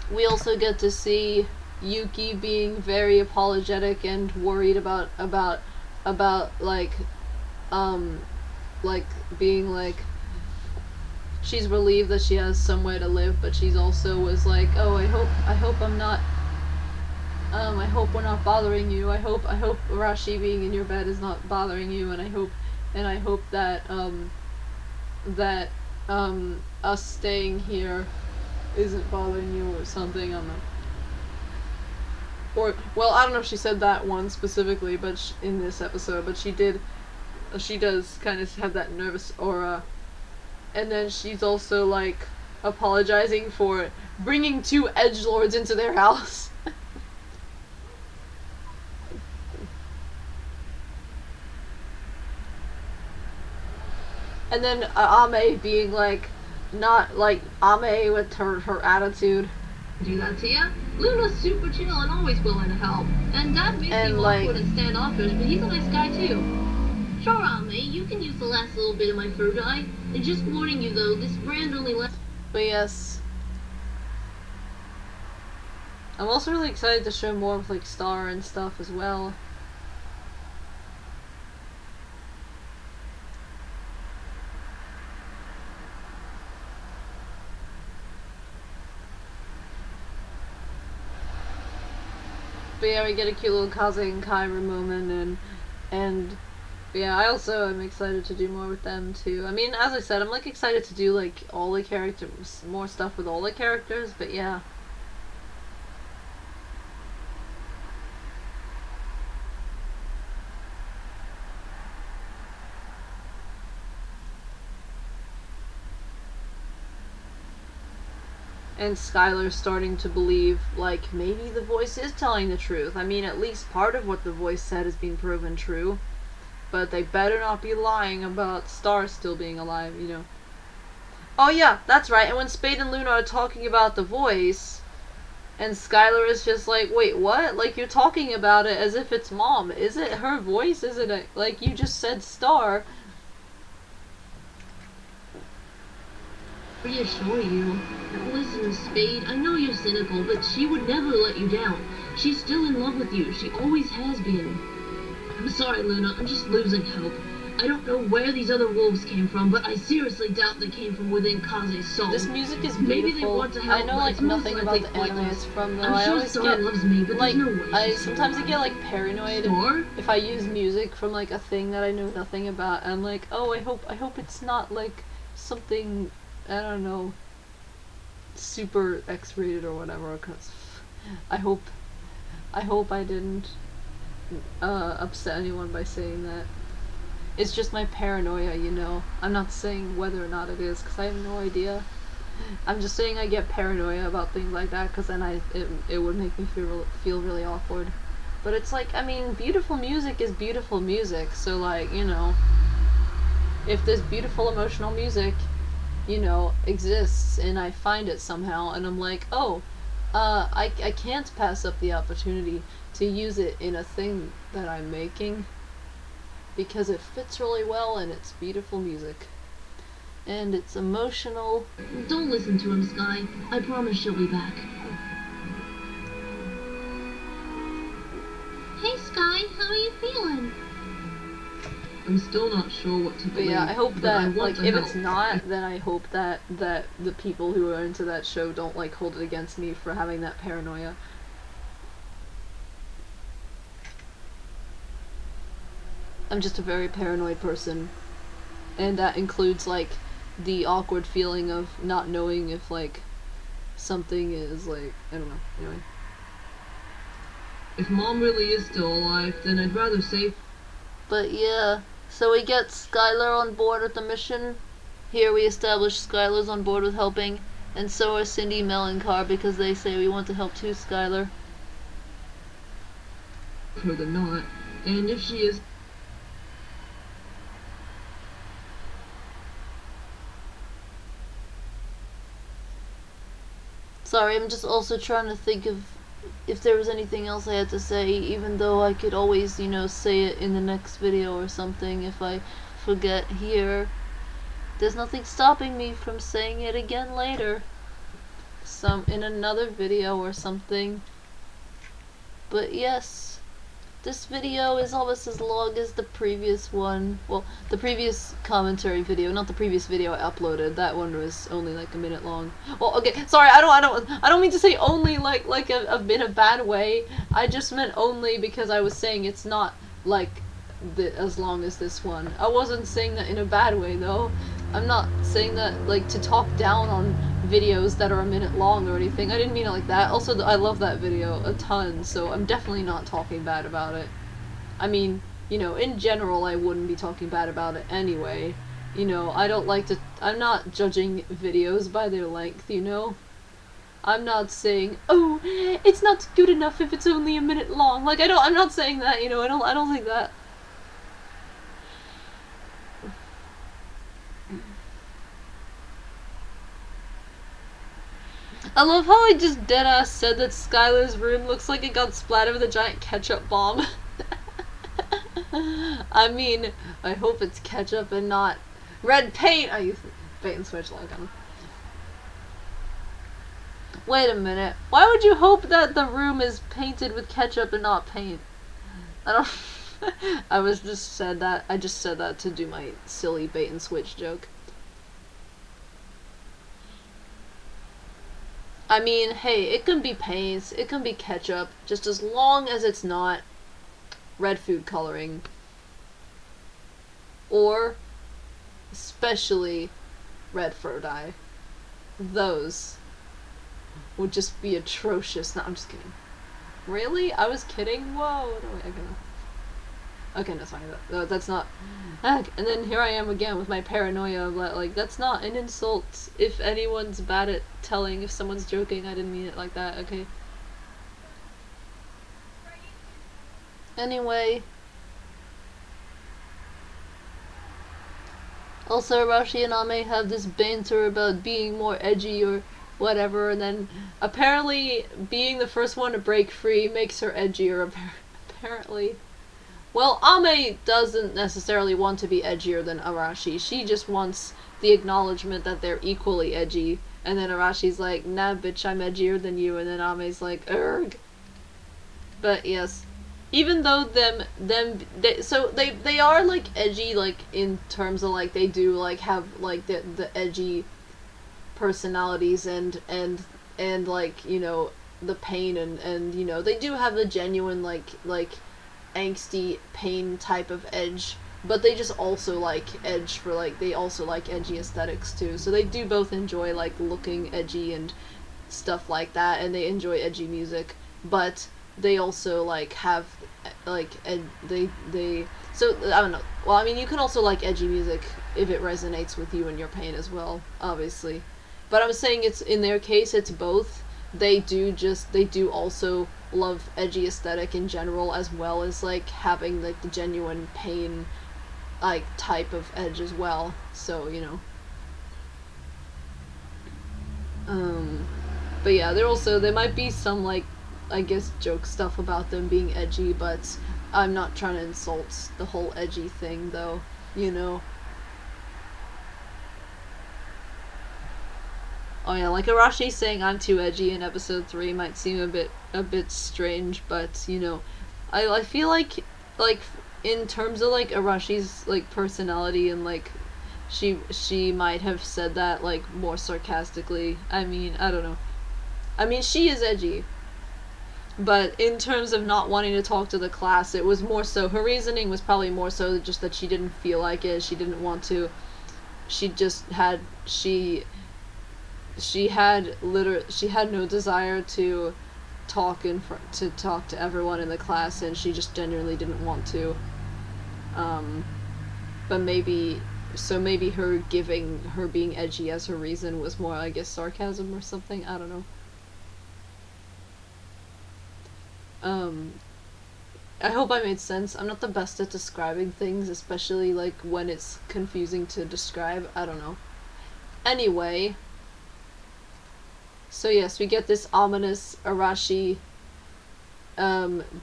we also get to see Yuki being very apologetic and worried about like being like she's relieved that she has somewhere to live, but she's also was like, oh, I hope I'm not I hope we're not bothering you. I hope Arashi being in your bed is not bothering you, and I hope that us staying here isn't bothering you or something. I don't know. Or, well, I don't know if she said that one specifically, but in this episode, but she does kind of have that nervous aura. And then she's also, like, apologizing for bringing two edgelords into their house. And then Ame being, like, not, like, Ame with her attitude. Do that to ya? Luna's super chill and always willing to help. And Dad may seem awkward and standoffish, but he's a nice guy too. Sure, Ame, you can use the last little bit of my fur dye. And just warning you though, this brand only lasts... But yes. I'm also really excited to show more of like Star and stuff as well. But yeah, we get a cute little Kaze and Kyru moment, and yeah, I also am excited to do more with them too. I mean, as I said, I'm like excited to do like all the characters, more stuff with all the characters, but yeah. And Skylar's starting to believe, like, maybe the voice is telling the truth. I mean, at least part of what the voice said has been proven true. But they better not be lying about Star still being alive, you know. Oh yeah, that's right. And when Spade and Luna are talking about the voice, and Skylar is just like, wait, what? Like, you're talking about it as if it's Mom. Is it her voice? Is it like, you just said Star? Reassure you. Listen, Spade, I know you're cynical, but she would never let you down. She's still in love with you. She always has been. I'm sorry, Luna. I'm just losing hope. I don't know where these other wolves came from, but I seriously doubt they came from within Kaze's soul. This music is Maybe they beautiful. want to help, I know but like it's most nothing likely about the anime pointless. it's from though. I'm I sure always Star get loves me, but like there's no way I she's sometimes I gonna get lie. like paranoid Star? if I use music from like a thing that I know nothing about. I'm like, oh, I hope it's not like something, I don't know, super X-rated or whatever, because I hope I didn't upset anyone by saying that. It's just my paranoia, you know. I'm not saying whether or not it is, because I have no idea. I'm just saying I get paranoia about things like that, because then it would make me feel really awkward. But it's like, I mean, beautiful music is beautiful music, so like, you know, if this beautiful emotional music, you know, exists and I find it somehow and I'm like, oh, I can't pass up the opportunity to use it in a thing that I'm making because it fits really well and it's beautiful music. And it's emotional. Don't listen to him, Sky. I promise she'll be back. Hey, Sky, how are you feeling? I'm still not sure what to But believe. yeah, I hope but that, I want like, to if help. it's not, then I hope that the people who are into that show don't, like, hold it against me for having that paranoia. I'm just a very paranoid person. And that includes, like, the awkward feeling of not knowing if, like, something is, like, I don't know, anyway. If Mom really is still alive, then I'd rather save. But yeah, so we get Skylar on board with the mission. Here we establish Skylar's on board with helping, and so are Cindy, Mel, and Car because they say we want to help too, Skylar. Her than not, and if she is. Sorry, I'm just also trying to think of if there was anything else I had to say, even though I could always, you know, say it in the next video or something if I forget here. There's nothing stopping me from saying it again later. In another video or something. But yes, this video is almost as long as the previous one. Well, the previous commentary video, not the previous video I uploaded. That one was only like a minute long. Well, okay, sorry, I don't mean to say only like in a bad way. I just meant only because I was saying it's not like as long as this one. I wasn't saying that in a bad way though. I'm not saying that like to talk down on videos that are a minute long or anything. I didn't mean it like that. Also, I love that video a ton, so I'm definitely not talking bad about it. I mean, you know, in general, I wouldn't be talking bad about it anyway. You know, I'm not judging videos by their length, you know? I'm not saying, oh, it's not good enough if it's only a minute long. Like, I'm not saying that, you know, I don't think that. I love how I just deadass said that Skylar's room looks like it got splattered with a giant ketchup bomb. I mean, I hope it's ketchup and not red paint. I used bait and switch like on. Wait a minute. Why would you hope that the room is painted with ketchup and not paint? I don't. I just said that to do my silly bait and switch joke. I mean, hey, it can be paints, it can be ketchup, just as long as it's not red food coloring. Or, especially, red fur dye. Those would just be atrocious. No, I'm just kidding. Really? I was kidding? Whoa, no, wait, okay, no, sorry, that's not, and then here I am again with my paranoia of like, that's not an insult. If anyone's bad at telling if someone's joking, I didn't mean it like that, okay? Anyway. Also, Arashi and Ame have this banter about being more edgy or whatever, and then apparently being the first one to break free makes her edgier, apparently. Well, Ame doesn't necessarily want to be edgier than Arashi. She just wants the acknowledgement that they're equally edgy. And then Arashi's like, nah, bitch, I'm edgier than you. And then Ame's like, erg. But yes, even though they are like edgy, like in terms of like they do like have like the edgy personalities and like, you know, the pain and you know, they do have the genuine like angsty pain type of edge, but they just also like edge for like, they also like edgy aesthetics too, so they do both enjoy like looking edgy and stuff like that, and they enjoy edgy music, but they also like have like so I don't know, well, I mean, you can also like edgy music if it resonates with you and your pain as well, obviously, but I'm saying it's, in their case, it's both. They do also love edgy aesthetic in general, as well as like having like the genuine pain like type of edge as well, so you know. But yeah, there might be some like, I guess, joke stuff about them being edgy, but I'm not trying to insult the whole edgy thing though, you know. Oh yeah, like Arashi saying I'm too edgy in episode 3 might seem a bit strange, but you know, I feel like in terms of like Arashi's like personality, and like she might have said that like more sarcastically. I mean, I don't know. I mean, she is edgy, but in terms of not wanting to talk to the class, it was more so, her reasoning was probably more so just that she didn't feel like it, she didn't want to, she just had, she had no desire to talk to everyone in the class, and she just genuinely didn't want to. But maybe her being edgy as her reason was more, I guess, sarcasm or something. I don't know. I hope I made sense. I'm not the best at describing things, especially like when it's confusing to describe. I don't know. Anyway. So yes, we get this ominous Arashi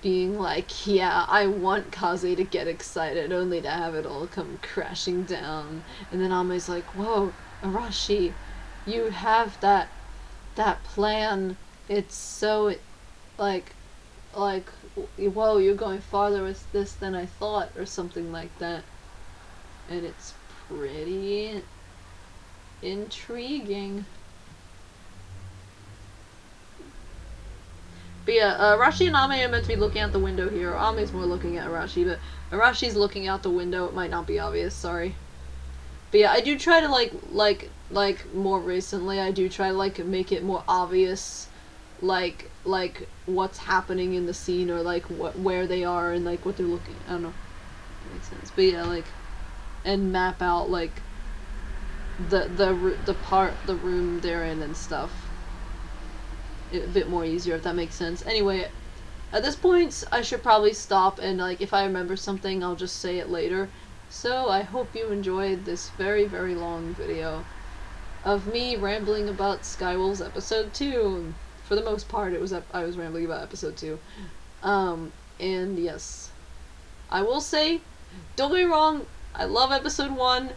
being like, yeah, I want Kaze to get excited, only to have it all come crashing down. And then Ame's like, whoa, Arashi, you have that plan. It's so, like, whoa, you're going farther with this than I thought, or something like that. And it's pretty intriguing. But yeah, Arashi and Ame are meant to be looking out the window here. Ame's more looking at Arashi, but Arashi's looking out the window. It might not be obvious, sorry. But yeah, I do try to like more recently, I do try to like make it more obvious, like what's happening in the scene, or like where they are and like what they're looking. I don't know. That makes sense. But yeah, like, and map out like the room they're in and stuff. A bit more easier, if that makes sense. Anyway, at this point I should probably stop, and like if I remember something I'll just say it later. So I hope you enjoyed this very, very long video of me rambling about Skywolves episode 2. For the most part I was rambling about episode 2. And yes, I will say, don't get me wrong, I love episode 1.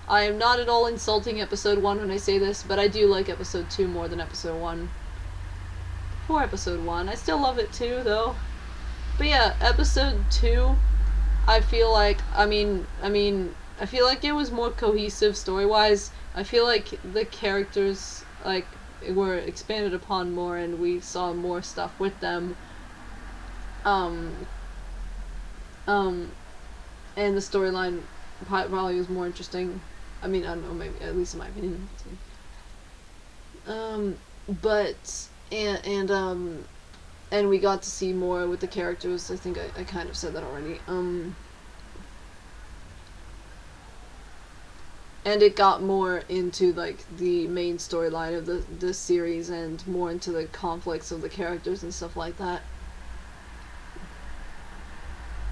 I am not at all insulting episode 1 when I say this, but I do like episode 2 more than episode 1. For episode 1. I still love it too, though. But yeah, episode 2, I feel like, I feel like it was more cohesive story-wise. I feel like the characters, like, were expanded upon more, and we saw more stuff with them. And the storyline probably was more interesting. I mean, I don't know, maybe, at least in my opinion. But, and we got to see more with the characters. I think I kind of said that already. And it got more into, like, the main storyline of the series, and more into the conflicts of the characters and stuff like that.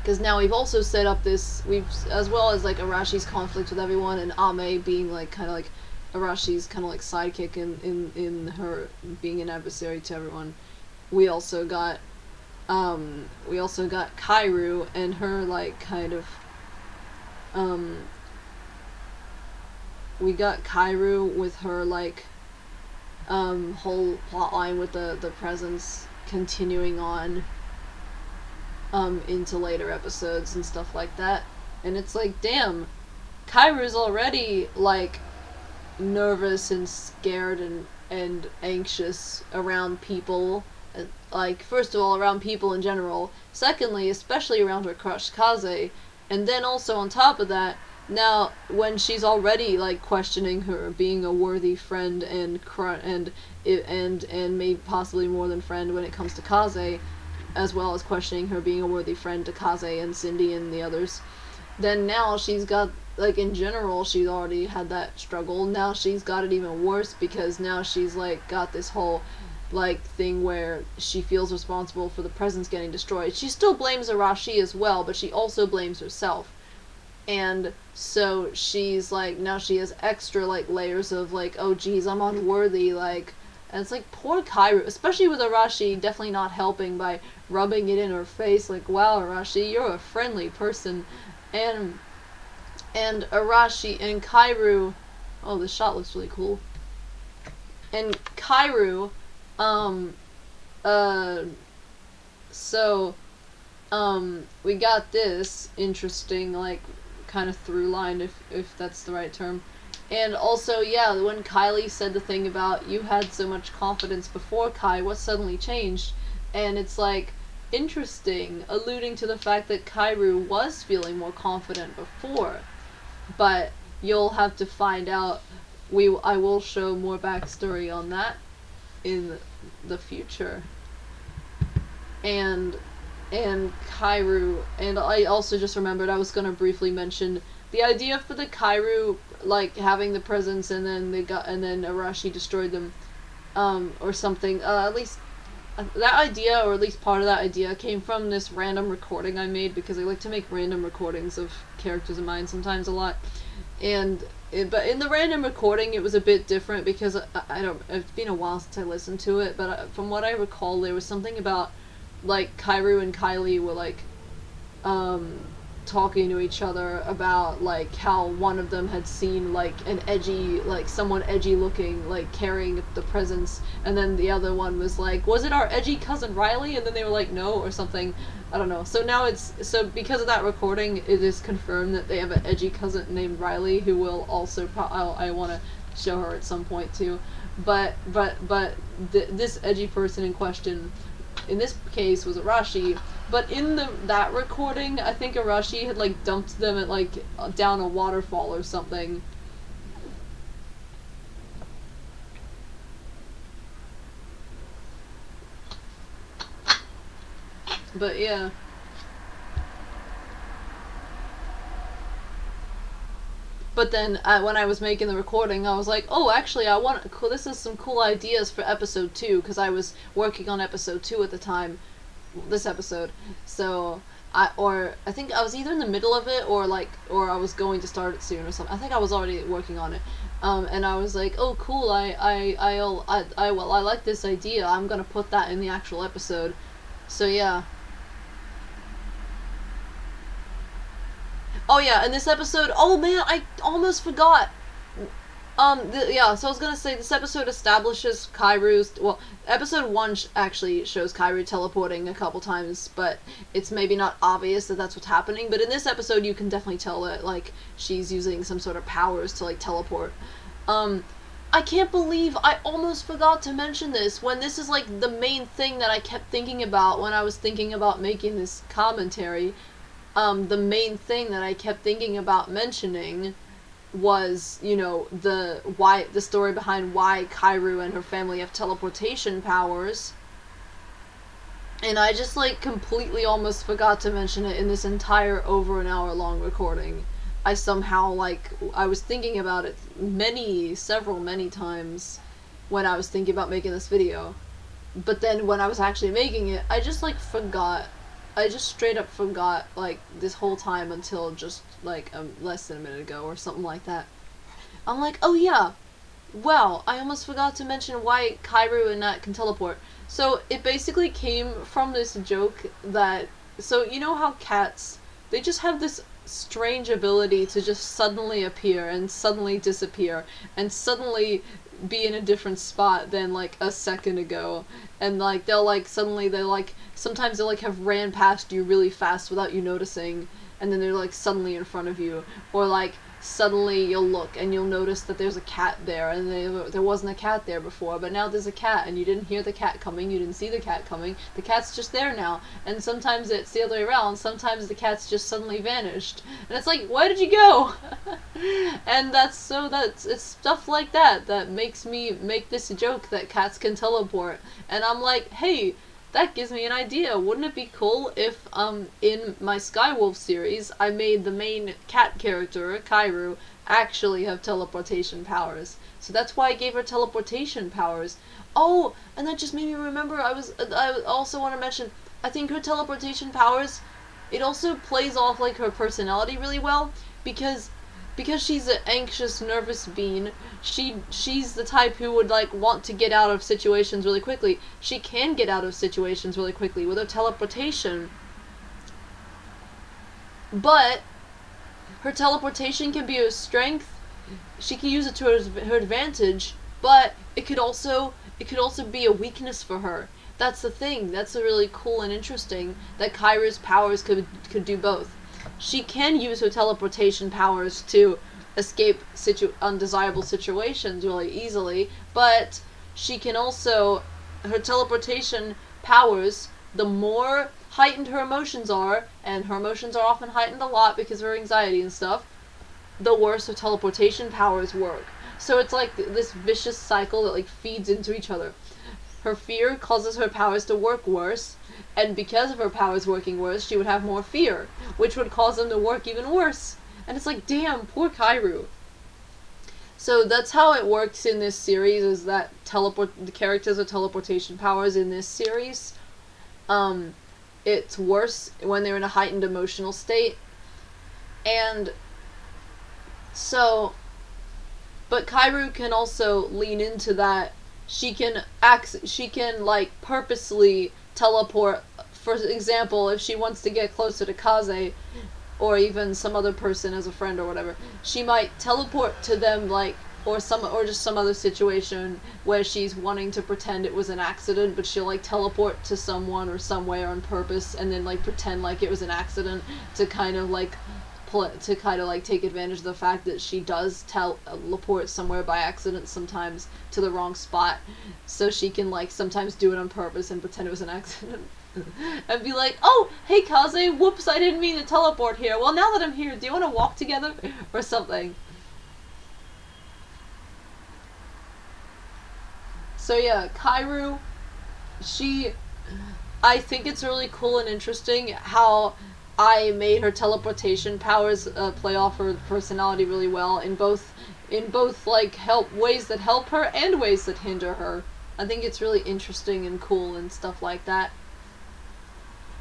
Because now we've also set up this, as well as, like, Arashi's conflict with everyone, and Ame being, like, kind of like Arashi's kind of like sidekick in her being an adversary to everyone. We also got Kyru and her, like, kind of, we got Kyru with her, like, whole plotline with the presence continuing on, into later episodes and stuff like that. And it's like, damn, Kyru's already, like, nervous and scared and anxious around people. Like, first of all, around people in general. Secondly, especially around her crush, Kaze. And then also on top of that, now, when she's already, like, questioning her being a worthy friend and maybe possibly more than friend when it comes to Kaze, as well as questioning her being a worthy friend to Kaze and Cindy and the others, then now she's got, like, in general, she's already had that struggle. Now she's got it even worse, because now she's, like, got this whole, like, thing where she feels responsible for the presents getting destroyed. She still blames Arashi as well, but she also blames herself. And so she's, like, now she has extra, like, layers of, like, oh geez, I'm unworthy, like, and it's like, poor Kyru, especially with Arashi definitely not helping by rubbing it in her face, like, wow, Arashi, you're a friendly person. And Arashi and Kyru, oh, this shot looks really cool. And Kyru, we got this interesting, like, kind of through line, if that's the right term. And also, yeah, when Kylie said the thing about, you had so much confidence before, Kai, what suddenly changed? And it's like, interesting, alluding to the fact that Kyru was feeling more confident before. But you'll have to find out. I will show more backstory on that in the future. And Kyru, and I also just remembered I was gonna briefly mention the idea for the Kyru, like, having the presents and then Arashi destroyed them, or something. At least that idea, or at least part of that idea, came from this random recording I made, because I like to make random recordings of characters of mine sometimes a lot. But in the random recording, it was a bit different, because it's been a while since I listened to it, but from what I recall, there was something about, like, Kyru and Kylie were, like, talking to each other about, like, how one of them had seen, like, an edgy, like, someone edgy looking, like, carrying the presents, and then the other one was like, was it our edgy cousin Riley? And then they were like, no, or something. I don't know. So now so because of that recording, it is confirmed that they have an edgy cousin named Riley, who will also, I want to show her at some point too. But this edgy person in question, in this case, was Arashi. But in that recording, I think Arashi had, like, dumped them at, like, down a waterfall or something. But yeah. But then, when I was making the recording, I was like, oh, actually, this is some cool ideas for episode 2, because I was working on episode 2 at the time, this episode. So, I think I was either in the middle of it, or I was going to start it soon or something. I think I was already working on it. And I was like, oh, cool, I like this idea, I'm gonna put that in the actual episode. So, yeah. Oh yeah, in this episode, oh man, I almost forgot. Yeah, so I was gonna say, this episode establishes Kyru's, well, episode 1 actually shows Kyru teleporting a couple times, but it's maybe not obvious that that's what's happening, but in this episode you can definitely tell that, like, she's using some sort of powers to, like, teleport. I can't believe I almost forgot to mention this when this is like the main thing that I kept thinking about when I was thinking about making this commentary. The main thing that I kept thinking about mentioning was, you know, the story behind why Kyru and her family have teleportation powers. And I just like completely almost forgot to mention it in this entire over an hour long recording. I somehow like I was thinking about it many times when I was thinking about making this video. But then when I was actually making it, I just like forgot. I just straight up forgot like this whole time until just like less than a minute ago or something like that. I'm like, oh yeah, wow, I almost forgot to mention why Kyru and Nat can teleport. So it basically came from this joke that, so you know how cats, they just have this strange ability to just suddenly appear and suddenly disappear and suddenly be in a different spot than like a second ago, and like they'll like suddenly they like sometimes they'll like have ran past you really fast without you noticing, and then they're like suddenly in front of you, or like suddenly you'll look and you'll notice that there's a cat there and there wasn't a cat there before, but now there's a cat and you didn't hear the cat coming, you didn't see the cat coming, the cat's just there now. And sometimes it's the other way around, sometimes the cat's just suddenly vanished and it's like, where did you go? And it's stuff like that that makes me make this joke that cats can teleport, and I'm like, hey, that gives me an idea. Wouldn't it be cool if, in my Skywolf series, I made the main cat character, Kyru, actually have teleportation powers? So that's why I gave her teleportation powers. Oh, and that just made me remember, I also want to mention, I think her teleportation powers, it also plays off, like, her personality really well, because she's an anxious, nervous bean, she's the type who would, like, want to get out of situations really quickly. She can get out of situations really quickly with her teleportation. But her teleportation can be her strength. She can use it to her advantage, but it could also be a weakness for her. That's the thing. That's really cool and interesting, that Kyru's powers could do both. She can use her teleportation powers to escape undesirable situations really easily, but she can also, her teleportation powers, the more heightened her emotions are, and her emotions are often heightened a lot because of her anxiety and stuff, the worse her teleportation powers work. So it's like this vicious cycle that like feeds into each other. Her fear causes her powers to work worse, and because of her powers working worse, she would have more fear, which would cause them to work even worse. And it's like, damn, poor Kyru. So that's how it works in this series, is that the characters with teleportation powers in this series, it's worse when they're in a heightened emotional state. And so, but Kyru can also lean into that. She can like purposely teleport. For example, if she wants to get closer to Kaze, or even some other person as a friend or whatever, she might teleport to them, like, or just some other situation where she's wanting to pretend it was an accident, but she'll like teleport to someone or somewhere on purpose and then like pretend like it was an accident to kind of like take advantage of the fact that she does teleport somewhere by accident sometimes to the wrong spot, so she can like sometimes do it on purpose and pretend it was an accident. And be like, oh, hey Kaze, whoops, I didn't mean to teleport here. Well, now that I'm here, do you want to walk together? Or something. So yeah, Kyru, I think it's really cool and interesting how I made her teleportation powers play off her personality really well in both like ways that help her and ways that hinder her. I think it's really interesting and cool and stuff like that.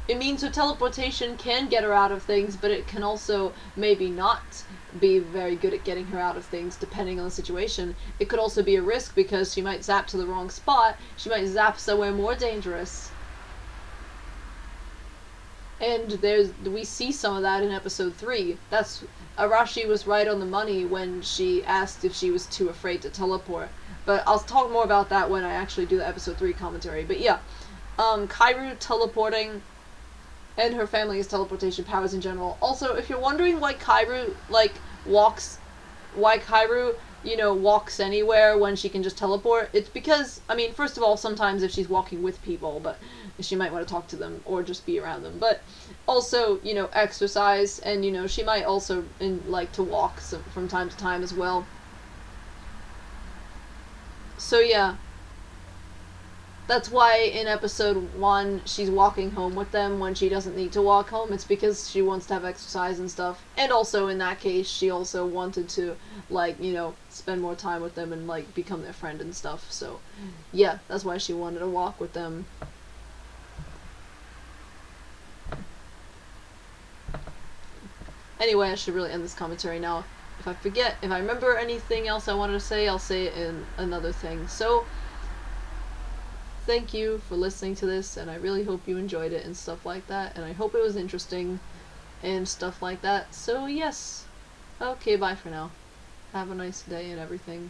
It means her teleportation can get her out of things, but it can also maybe not be very good at getting her out of things depending on the situation. It could also be a risk because she might zap to the wrong spot. She might zap somewhere more dangerous. And we see some of that in episode 3. Arashi was right on the money when she asked if she was too afraid to teleport. But I'll talk more about that when I actually do the episode 3 commentary. But yeah, Kyru teleporting and her family's teleportation powers in general. Also, if you're wondering why Kyru you know, walks anywhere when she can just teleport, it's because, I mean, first of all, sometimes if she's walking with people, but she might want to talk to them or just be around them, but also, you know, exercise, and, you know, she might also like to walk from time to time as well. So yeah, that's why in episode 1 she's walking home with them when she doesn't need to walk home. It's because she wants to have exercise and stuff. And also in that case, she also wanted to, like, you know, spend more time with them and, like, become their friend and stuff. So yeah, that's why she wanted to walk with them. Anyway, I should really end this commentary now. If I remember anything else I wanted to say, I'll say it in another thing. So thank you for listening to this, and I really hope you enjoyed it and stuff like that, and I hope it was interesting and stuff like that. So yes, okay, bye for now. Have a nice day and everything.